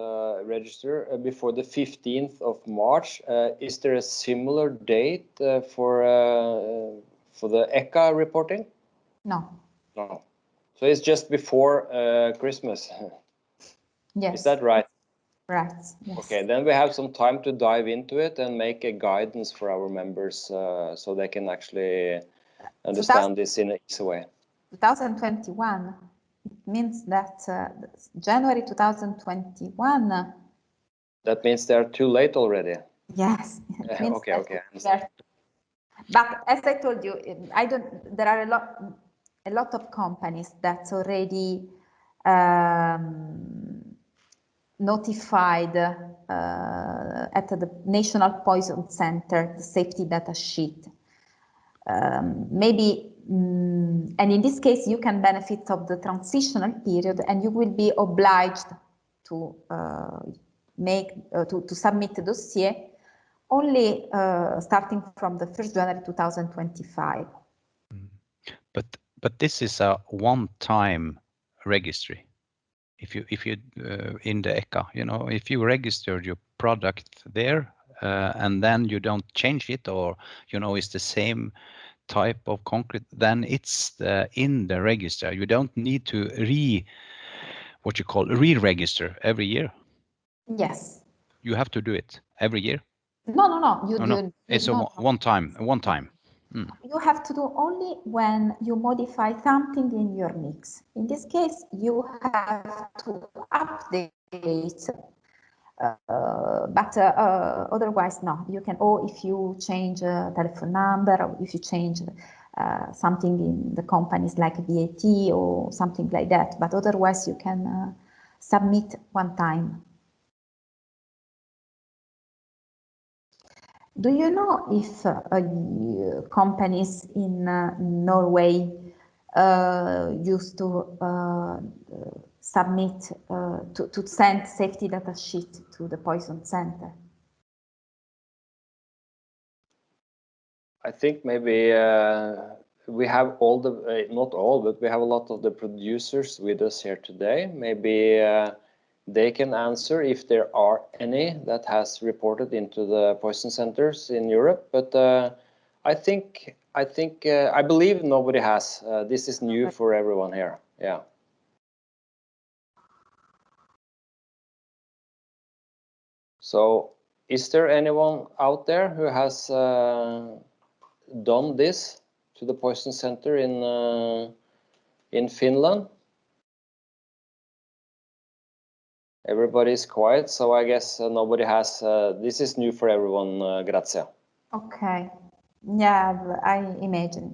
register before the 15th of March. Is there a similar date for the ECHA reporting? No. No. So it's just before Christmas. Yes. Is that right? Right. Yes. Okay, then we have some time to dive into it and make a guidance for our members so they can actually understand this in an easy way. 2021, it means that January 2021. That means they're too late already. Yes. Okay, okay. I understand. But as I told you, there are a lot of companies that already notified at the National Poison Center the safety data sheet. Maybe, and in this case, you can benefit of the transitional period, and you will be obliged to to submit the dossier only starting from the 1st January 2025. But this is a one-time registry. If you in the ECHA, you know, if you registered your product there and then you don't change it, or you know it's the same type of concrete, then it's in the register. You don't need to re-register every year. Yes. You have to do it every year. No. It's a one time. You have to do only when you modify something in your mix. In this case, you have to update, but otherwise, no. You can, or if you change a telephone number, or if you change something in the companies like VAT or something like that. But otherwise, you can submit one time. Do you know if companies in Norway used to submit, to send safety data sheet to the Poison Center? I think maybe we have all the, not all, but we have a lot of the producers with us here today. Maybe they can answer if there are any that has reported into the poison centers in Europe. But I believe nobody has. This is new for everyone here. Yeah. So, is there anyone out there who has done this to the poison center in Finland? Everybody's quiet, so I guess nobody has. This is new for everyone, Grazia. Okay. Yeah, I imagine.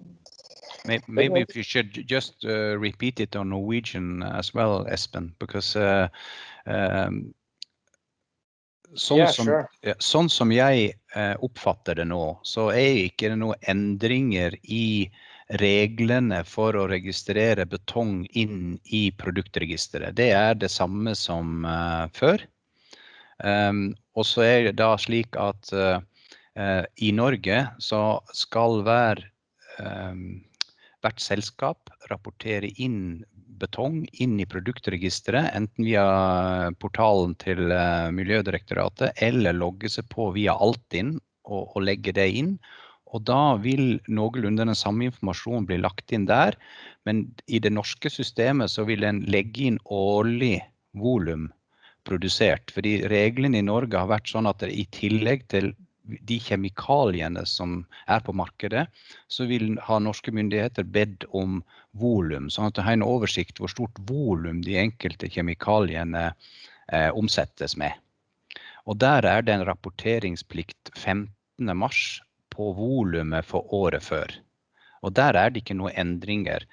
Maybe if you should just repeat it on Norwegian as well, Espen, because sånn som jeg oppfatter det nå, så ikke det noen endringer i reglene for å registrere betong inn i produktregisteret. Det det samme som før. Og så det da slik at i Norge så skal hvert selskap rapportere inn betong inn i produktregisteret, enten via portalen til Miljødirektoratet, eller logge seg på via Altinn og legge det inn. Og da vil noenlunde den samme informasjonen bli lagt inn der, men i det norske systemet så vil den legge inn årlig volum produsert, fordi reglene i Norge har vært sånn at det i tillegg til de kjemikaliene som på markedet, så vil ha norske myndigheter bedt om volum, sånn at det har en oversikt hvor stort volum de enkelte kjemikaliene omsettes med. Og der det en rapporteringsplikt 15. mars på volumet for året før. Og der det ikke noen endringer.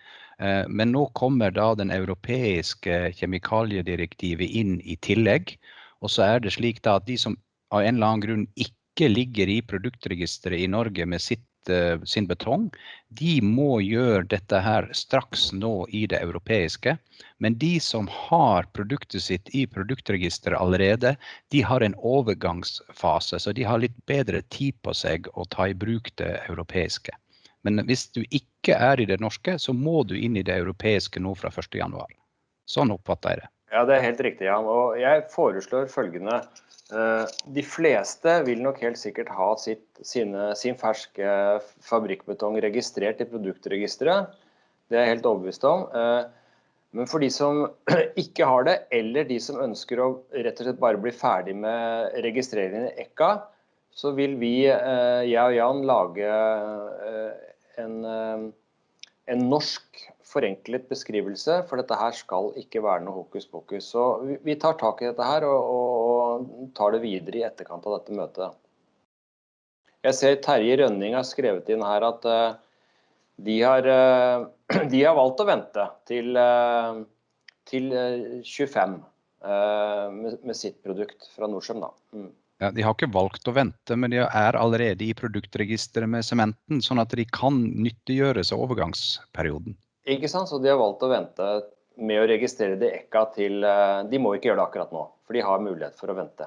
Men nå kommer da den europeiske kjemikaliedirektivet inn i tillegg, og så det slik da at de som av en eller annen grunn ikke ligger i produktregisteret i Norge med sin betong, de må gjøre dette her straks nå i det europeiske, men de som har produktet sitt i produktregisteret allerede, de har en overgangsfase, så de har litt bedre tid på seg å ta i bruk det europeiske. Men hvis du ikke i det norske, så må du inn i det europeiske nå fra 1. januar. Sånn oppfatter jeg det. Ja, det helt riktig, Jan. Og jeg foreslår følgende. De fleste vil nok helt sikkert ha sin ferske fabrikkbetong registrert i produktregisteret. Det jeg helt overbevist om. Men for de som ikke har det, eller de som ønsker å rett og slett bare bli ferdig med registreringen i ECHA, så vil jeg og Jan lage en norsk forenklet beskrivelse, for dette her skal ikke være noe hokus pokus. Så vi tar tak i dette her og tar det videre i etterkant av dette møtet. Jeg ser Terje Rønning har skrevet inn her at de har valgt å vente til 25 med sitt produkt fra Nordsjøen da. Ja, de har ikke valgt å vente, men de allerede i produktregisteret med sementen, sånn at de kan nyttiggjøre seg overgangsperioden. Ikke sant, så de har valgt å vente med å registrere det ECHA til, de må ikke gjøre det akkurat nå, for de har mulighet for å vente,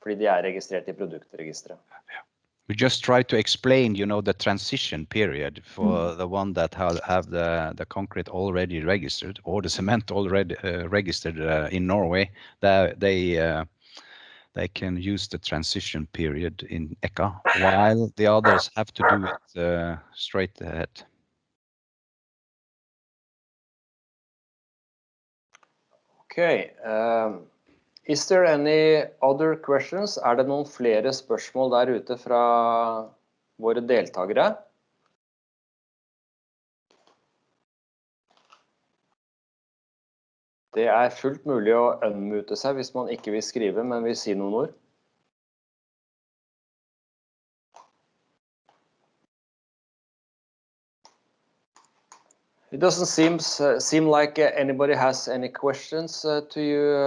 fordi de registrert i produktregisteret. Yeah. We just try to explain, the transition period for the one that have the concrete already registered, or the cement already registered in Norway, they can use the transition period in ECHA, while the others have to do it straight ahead. Okay, is there any other questions? Det noen flere spørsmål der ute fra våre deltagere? Det fullt mulig å unmute seg hvis man ikke vil skrive, men vil si noen ord. It doesn't seem like anybody has any questions to you,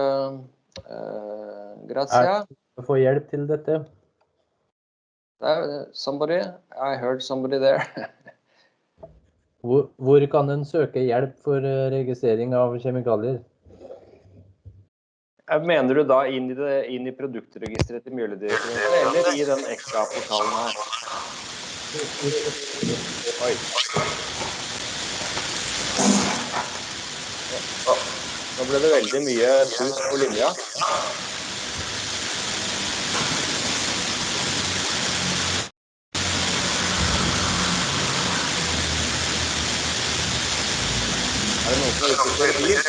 Grazia. Jeg får hjelp til dette. Somebody, I heard somebody there. Hvor kan en søke hjelp for registrering av kjemikalier? Mener du da inn i produktregisteret til Miljødirektoratet, eller i den ECHA-portalen her? Oi. Nå ble det veldig mye sus på linja. Det noen som ute for bil?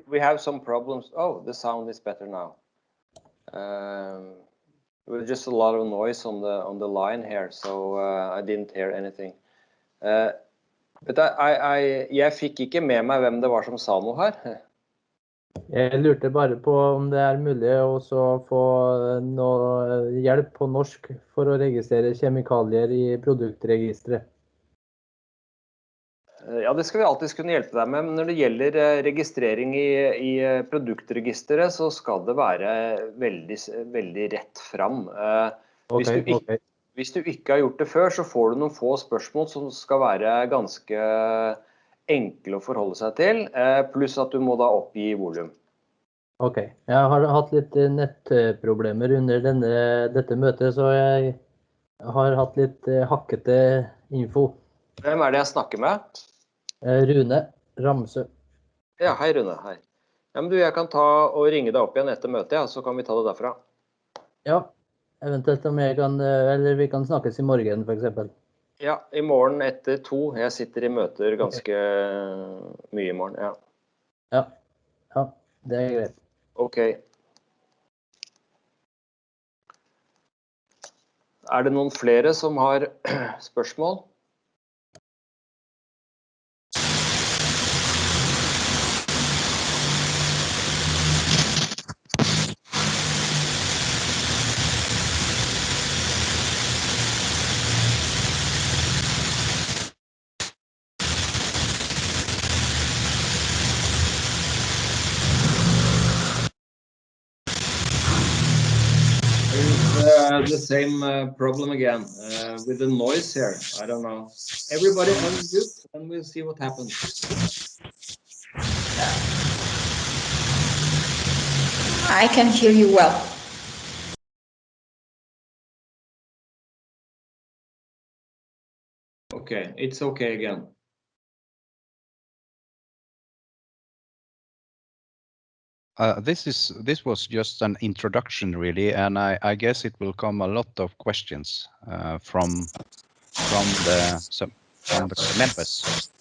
We have some problems. Oh, the sound is better now. There was just a lot of noise on the line here, so I didn't hear anything. But jeg fikk ikke med meg hvem det var som sa noe her. Jeg lurte bare på om det mulig å få noe hjelp på norsk for å registrere kjemikalier i produktregisteret. Ja, det skal vi alltid kunne hjelpe deg med, men når det gjelder registrering i produktregisteret, så skal det være veldig rett fram. Hvis du ikke har gjort det før, så får du noen få spørsmål som skal være ganske enkle å forholde seg til, pluss at du må da oppgi volum. Ok, jeg har hatt litt nettproblemer under dette møtet, så jeg har hatt litt hakkete info. Hvem er det jeg snakker med? Rune Ramsø. Ja, hei Rune, hei. Ja, men du, jeg kan ta og ringe deg opp igjen etter møtet, ja, så kan vi ta det derfra. Ja, eventuelt om jeg kan, eller vi kan snakkes i morgen for eksempel. Ja, i morgen etter 2. Jeg sitter i møter ganske mye i morgen, ja. Ja, det er greit. Ok. Er det noen flere som har spørsmål? The same problem again with the noise here. I don't know. Everybody unmute and we'll see what happens. I can hear you well. Okay, it's okay again. This was just an introduction, really, and I guess it will come a lot of questions from the members.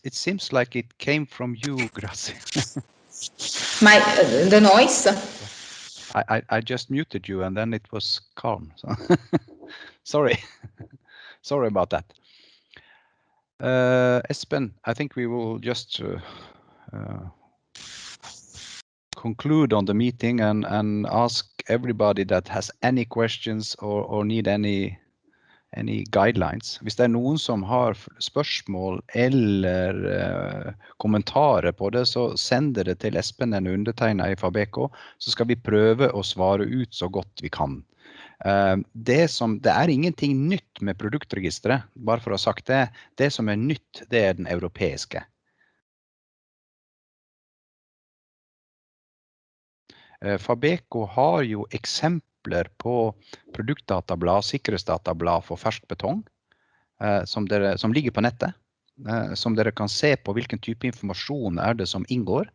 It seems like it came from you, Grazie. The noise? I just muted you and then it was calm. So sorry. Sorry about that. Espen, I think we will just conclude on the meeting and ask everybody that has any questions or need any guidelines. Hvis det noen som har spørsmål eller kommentarer på det, så send det til Espen eller undertegnet i FABEKO, så skal vi prøve å svare ut så godt vi kan. Det ingenting nytt med produktregisteret, bare for å ha sagt det. Det som nytt, det den europeiske. FABEKO har jo eksempler på produktdatablad, sikkerhetsdatablad for fersk betong, som ligger på nettet, som dere kan se på hvilken type informasjon det som inngår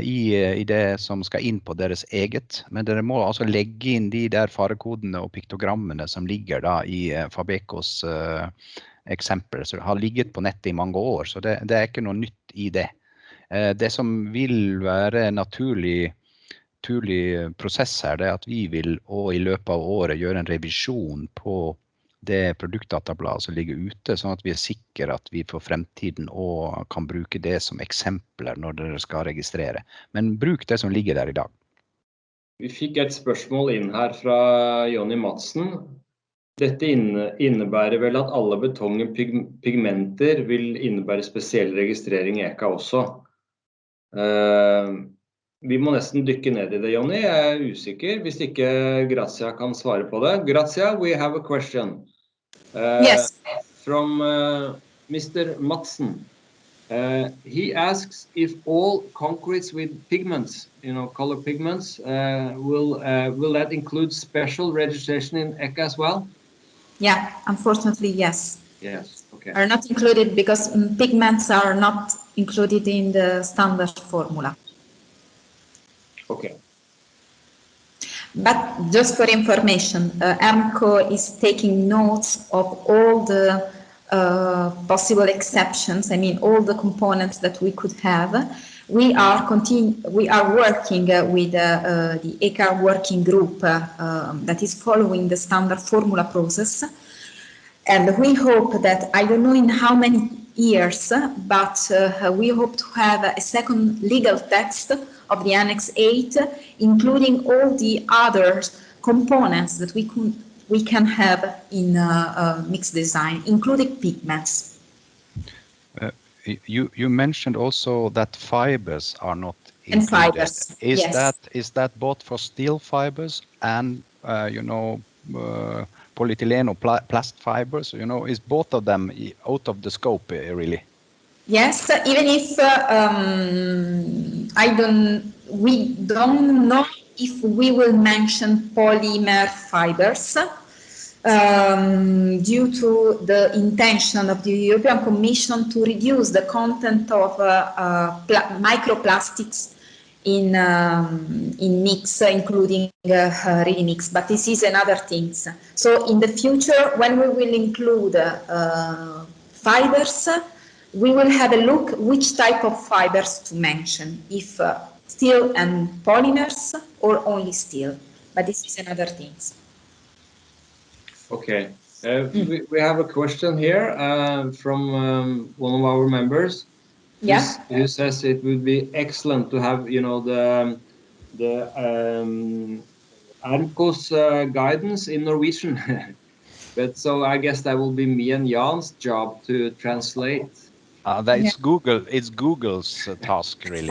i det som skal inn på deres eget. Men dere må altså legge inn de der farekodene og piktogrammene som ligger da i FABEKOs eksempler. Så det har ligget på nettet i mange år, så det ikke noe nytt i det. Det som vil være naturlig prosess her, det at vi vil i løpet av året gjøre en revisjon på det produktdatabladet som ligger ute, sånn at vi sikre at vi for fremtiden også kan bruke det som eksempler når dere skal registrere. Men bruk det som ligger der i dag. Vi fikk et spørsmål inn her fra Jonny Madsen. Dette innebærer vel at alle betongpigmenter vil innebære spesiell registrering i ECHA også. Vi må nesten dykke ned i det, Jonny. Jeg usikker, hvis ikke Grazia kan svare på det. Grazia, we have a question. Yes. From Mr. Madsen. He asks if all concretes with pigments, color pigments, will that include special registration in ECHA as well? Yeah, unfortunately, yes. Yes, okay. Are not included because pigments are not included in the standard formula. Okay. But just for information, ERMCO is taking notes of all the possible exceptions. I mean, all the components that we could have. We are working with the ECHA working group that is following the standard formula process. And we hope that, I don't know in how many years, but we hope to have a second legal text of the Annex 8, including all the other components that we can have in mixed design, including pigments. You mentioned also that fibers are not included. And fibers, yes. Is that both for steel fibers and polyethylene or plast fibers? Is both of them out of the scope really? Yes, even if we don't know if we will mention polymer fibers due to the intention of the European Commission to reduce the content of microplastics in mix, including ready mix, but this is another thing. So in the future, when we will include fibers, we will have a look which type of fibers to mention, if steel and polymers or only steel, but this is another thing. Okay, we have a question here from one of our members. Yeah. Who says it would be excellent to have, the ARMCO's guidance in Norwegian. But so I guess that will be me and Jan's job to translate. It's Google. It's Google's task, really.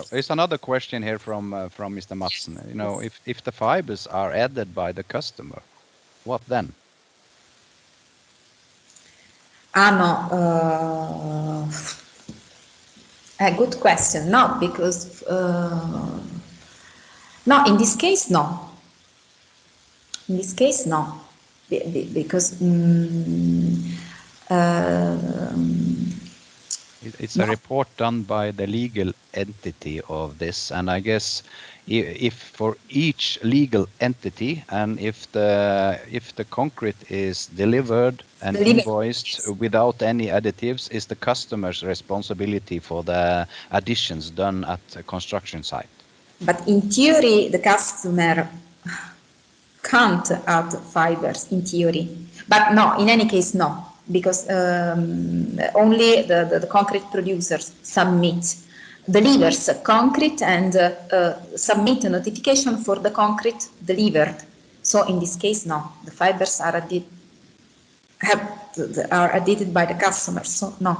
There's another question here from Mr. Madsen. If the fibers are added by the customer, what then? No. A good question. No, because no. In this case, no. In this case, no, because it's a report done by the legal entity of this, and I guess if for each legal entity, and if the concrete is delivered and invoiced without any additives, is the customer's responsibility for the additions done at the construction site. But in theory, the customer can't add fibers in theory, but no, in any case, no, because only the concrete producers delivers concrete and submit a notification for the concrete delivered. So in this case, no, the fibers are added by the customer. So no.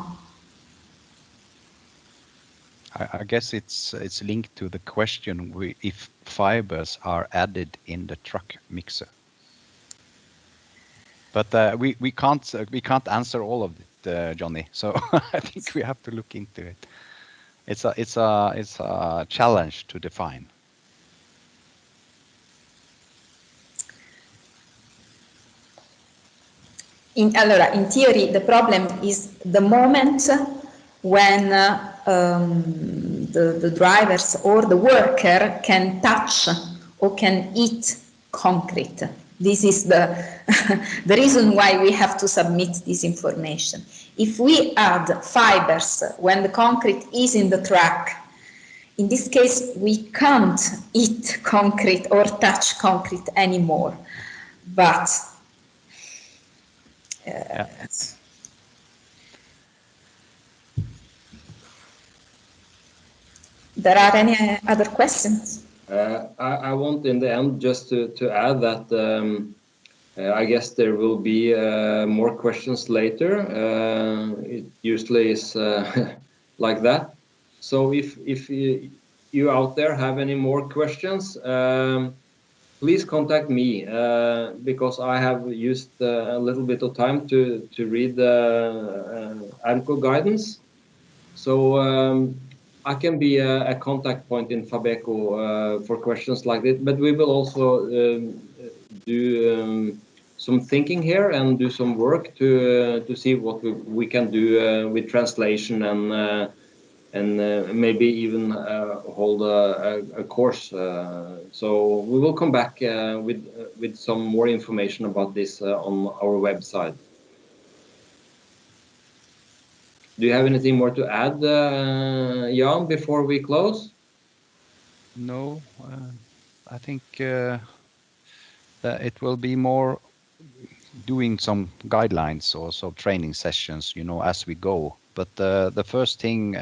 I guess it's linked to the question if fibers are added in the truck mixer. But we can't answer all of it, Johnny. So I think we have to look into it. It's a challenge to define. In theory, the problem is the moment when the drivers or the worker can touch or can eat concrete. This is the reason why we have to submit this information. If we add fibers when the concrete is in the truck, in this case, we can't eat concrete or touch concrete anymore. But there are any other questions? I want in the end just to add that I guess there will be more questions later. It usually is like that. So if you out there have any more questions, please contact me because I have used a little bit of time to read the ARMCO guidance. So I can be a contact point in FABEKO for questions like this, but we will also do some thinking here and do some work to see what we can do with translation and maybe even hold a course. So we will come back with some more information about this on our website. Do you have anything more to add, Jan, before we close? No, I think that it will be more doing some guidelines or so training sessions, you know, as we go. But the first thing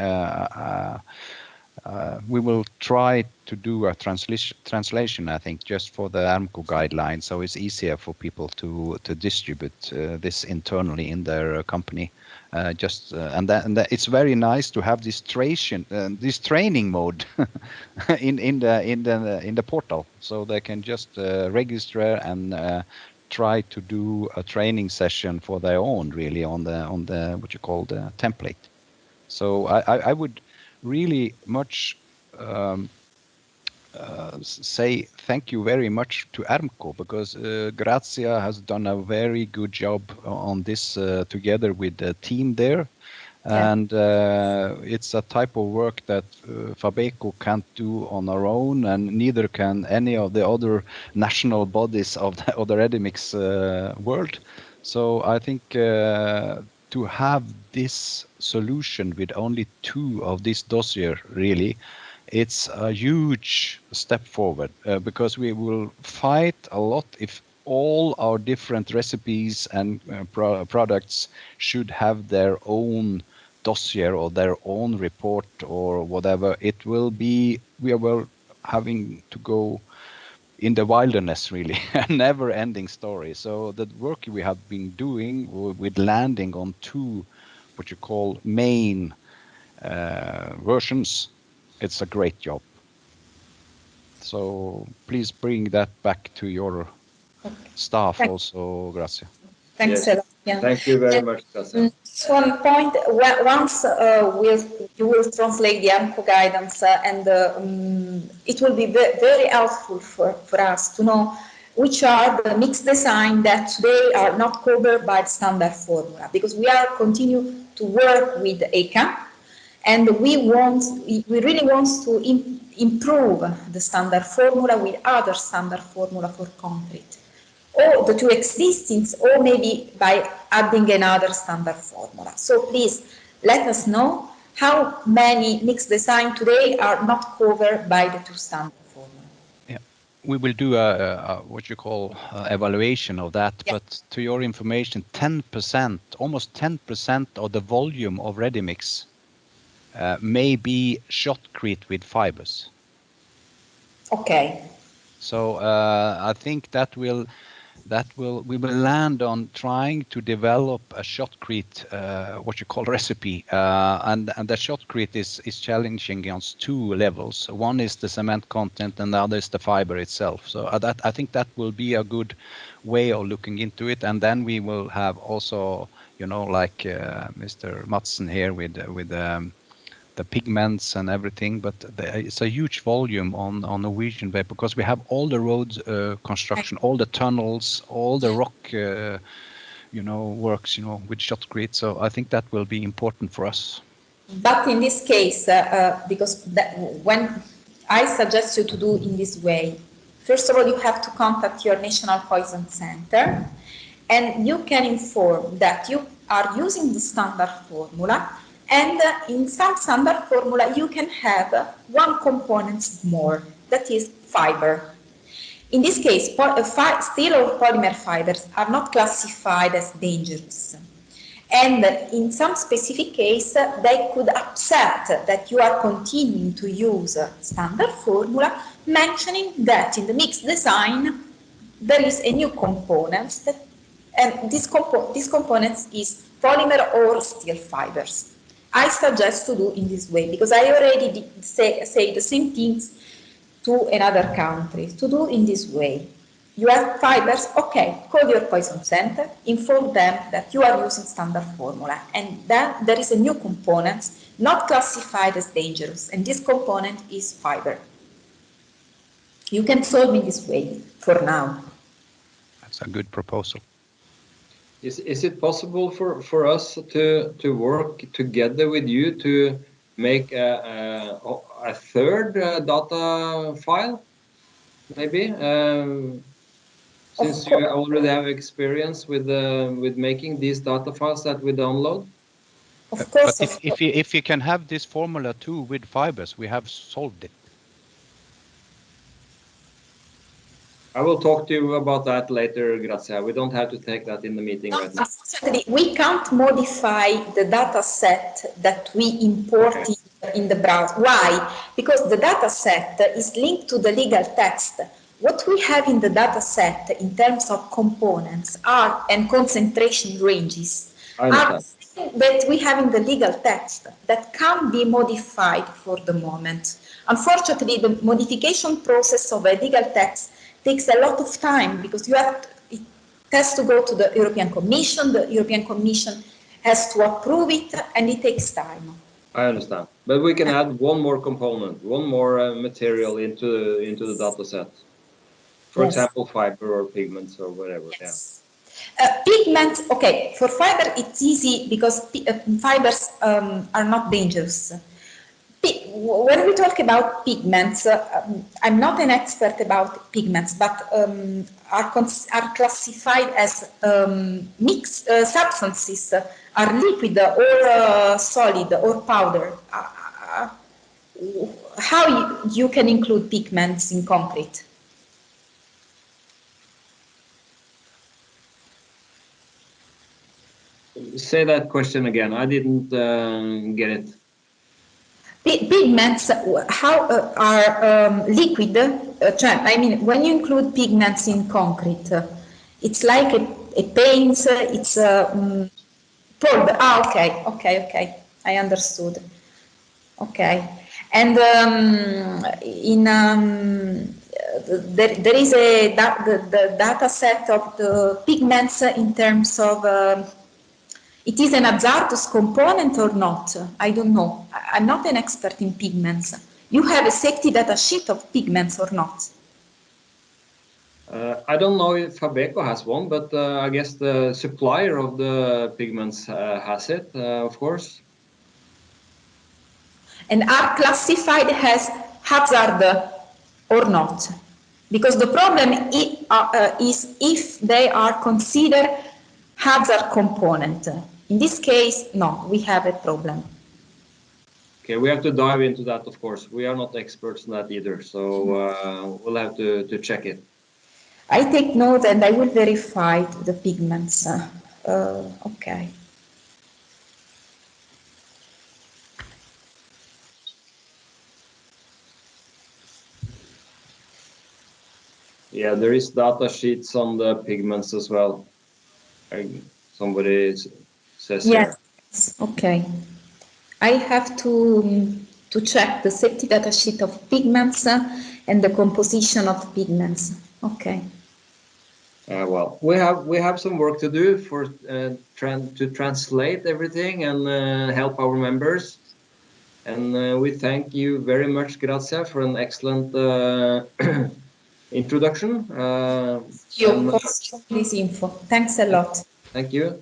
we will try to do a translation, I think, just for the ARMCO guidelines, so it's easier for people to distribute this internally in their company. And it's very nice to have this training mode in the portal, so they can just register and try to do a training session for their own, really, on the what you call the template. So I would really much say thank you very much to ARMCO, because Grazia has done a very good job on this together with the team there. Yeah. And it's a type of work that FABEKO can't do on our own, and neither can any of the other national bodies of the other academics world. So I think to have this solution with only 2 of this dossier, really, it's a huge step forward, because we will fight a lot if all our different recipes and products should have their own dossier or their own report or whatever. It will be, we are having to go in the wilderness, really, a never-ending story. So the work we have been doing with landing on 2 what you call main versions, it's a great job. So please bring that back to your staff also, Grazia. Thanks Yes. a lot. Yeah. Thank you very much, Grazia. So one point, once you will translate the ARMCO guidance, and it will be very helpful for us to know which are the mixed design that today are not covered by the standard formula, because we are continue to work with ECHA, and we really want to improve the standard formula with other standard formula for concrete, or the 2 existing, or maybe by adding another standard formula. So please let us know how many mixed design today are not covered by the 2 standard formula. Yeah, we will do a what you call evaluation of that. Yeah. But to your information, 10%, almost 10% of the volume of ready mix may be shotcrete with fibers. Okay. So I think we will land on trying to develop a shotcrete what you call recipe, and the shotcrete is challenging on 2 levels. One is the cement content, and the other is the fiber itself. So I think that will be a good way of looking into it. And then we will have also, you know, like Mr. Madsen here with the pigments and everything, but it's a huge volume on Norwegian Bay, because we have all the roads construction, all the tunnels, all the rock you know, works, you know, with shotcrete. So I think that will be important for us. But in this case, because when I suggest you to do in this way, first of all, you have to contact your National Poison Center, and you can inform that you are using the standard formula, and in some standard formula you can have 1 component more, that is fiber. In this case, steel or polymer fibers are not classified as dangerous. And in some specific case, they could upset that you are continuing to use standard formula, mentioning that in the mixed design there is a new component, and this component is polymer or steel fibers. I suggest to do in this way, because I already say the same things to another country, to do in this way. You have fibers, okay, call your poison center, inform them that you are using standard formula, and then there is a new component not classified as dangerous, and this component is fiber. You can solve in this way for now. That's a good proposal. Is it possible for us to work together with you to make a third data file, maybe? Since you already have experience with making these data files that we download. Of course. But if you can have this formula too with fibers, we have solved it. I will talk to you about that later, Grazia. We don't have to take that in the meeting right now. Unfortunately, we can't modify the data set that we imported in the browser. Why? Because the data set is linked to the legal text. What we have in the data set in terms of components and concentration ranges are that we have in the legal text that can't be modified for the moment. Unfortunately, the modification process of a legal text takes a lot of time because it has to go to the European Commission. The European Commission has to approve it, and it takes time. I understand, but we can add one more component, one more material into the data set. For example, fiber or pigments or whatever. Yes. Pigments, okay, for fiber it's easy because fibers are not dangerous. When we talk about pigments, I'm not an expert about pigments, but are classified as mixed substances, are liquid or solid or powder. How you can include pigments in concrete? Say that question again. I didn't get it. Pigments, how are liquid? I mean, when you include pigments in concrete, it's like a paint. It's poured. Okay. I understood. Okay, and there is the data set of the pigments in terms of. It is an hazardous component or not? I don't know. I'm not an expert in pigments. You have a safety data sheet of pigments or not? I don't know if FABEKO has one, but I guess the supplier of the pigments has it, of course. And are classified as hazard or not? Because the problem is if they are considered hazard component. In this case, no, we have a problem. Okay, we have to dive into that, of course. We are not experts in that either, so we'll have to check it. I take note and I will verify the pigments. Okay. Yeah, there is data sheets on the pigments as well. Somebody says yes. here. Okay. I have to check the safety data sheet of pigments and the composition of pigments. Okay. Well, we have some work to do for trying to translate everything and help our members. And we thank you very much, Grazia, for an excellent introduction. This info. Thanks a lot. Thank you.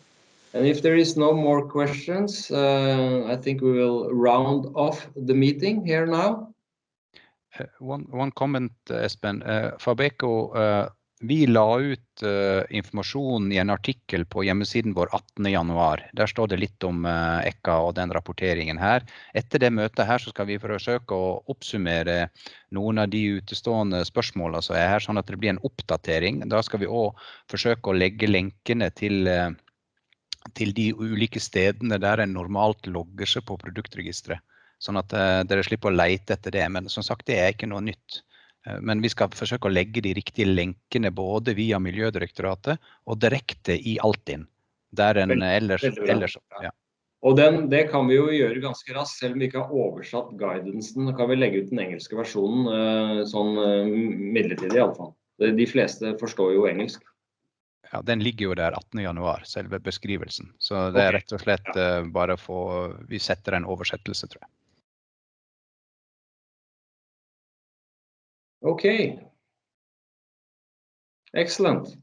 And if there is no more questions, I think we will round off the meeting here now. One comment, Espen. FABEKO, vi la ut informasjon i en artikkel på hjemmesiden vår 18. januar. Der står det litt om ECHA og den rapporteringen her. Etter det møtet her så skal vi forsøke å oppsummere noen av de utestående spørsmålene som er her, sånn at det blir en oppdatering. Da skal vi også forsøke å legge lenkene til de ulike stedene der en normalt logger seg på produktregisteret. Sånn at dere slipper å lete etter det, men som sagt, det er ikke noe nytt. Men vi skal forsøke å legge de riktige lenkene både via Miljødirektoratet og direkte i Altinn, der en ellers ja. Og det kan vi jo gjøre ganske raskt, selv om vi ikke har oversatt guidansen. Da kan vi legge ut den engelske versjonen, sånn midlertidig i alle fall. De fleste forstår jo engelsk. Ja, den ligger jo der 18. januar, selve beskrivelsen. Så det er rett og slett bare vi setter en oversettelse, tror jeg. Okay. Excellent.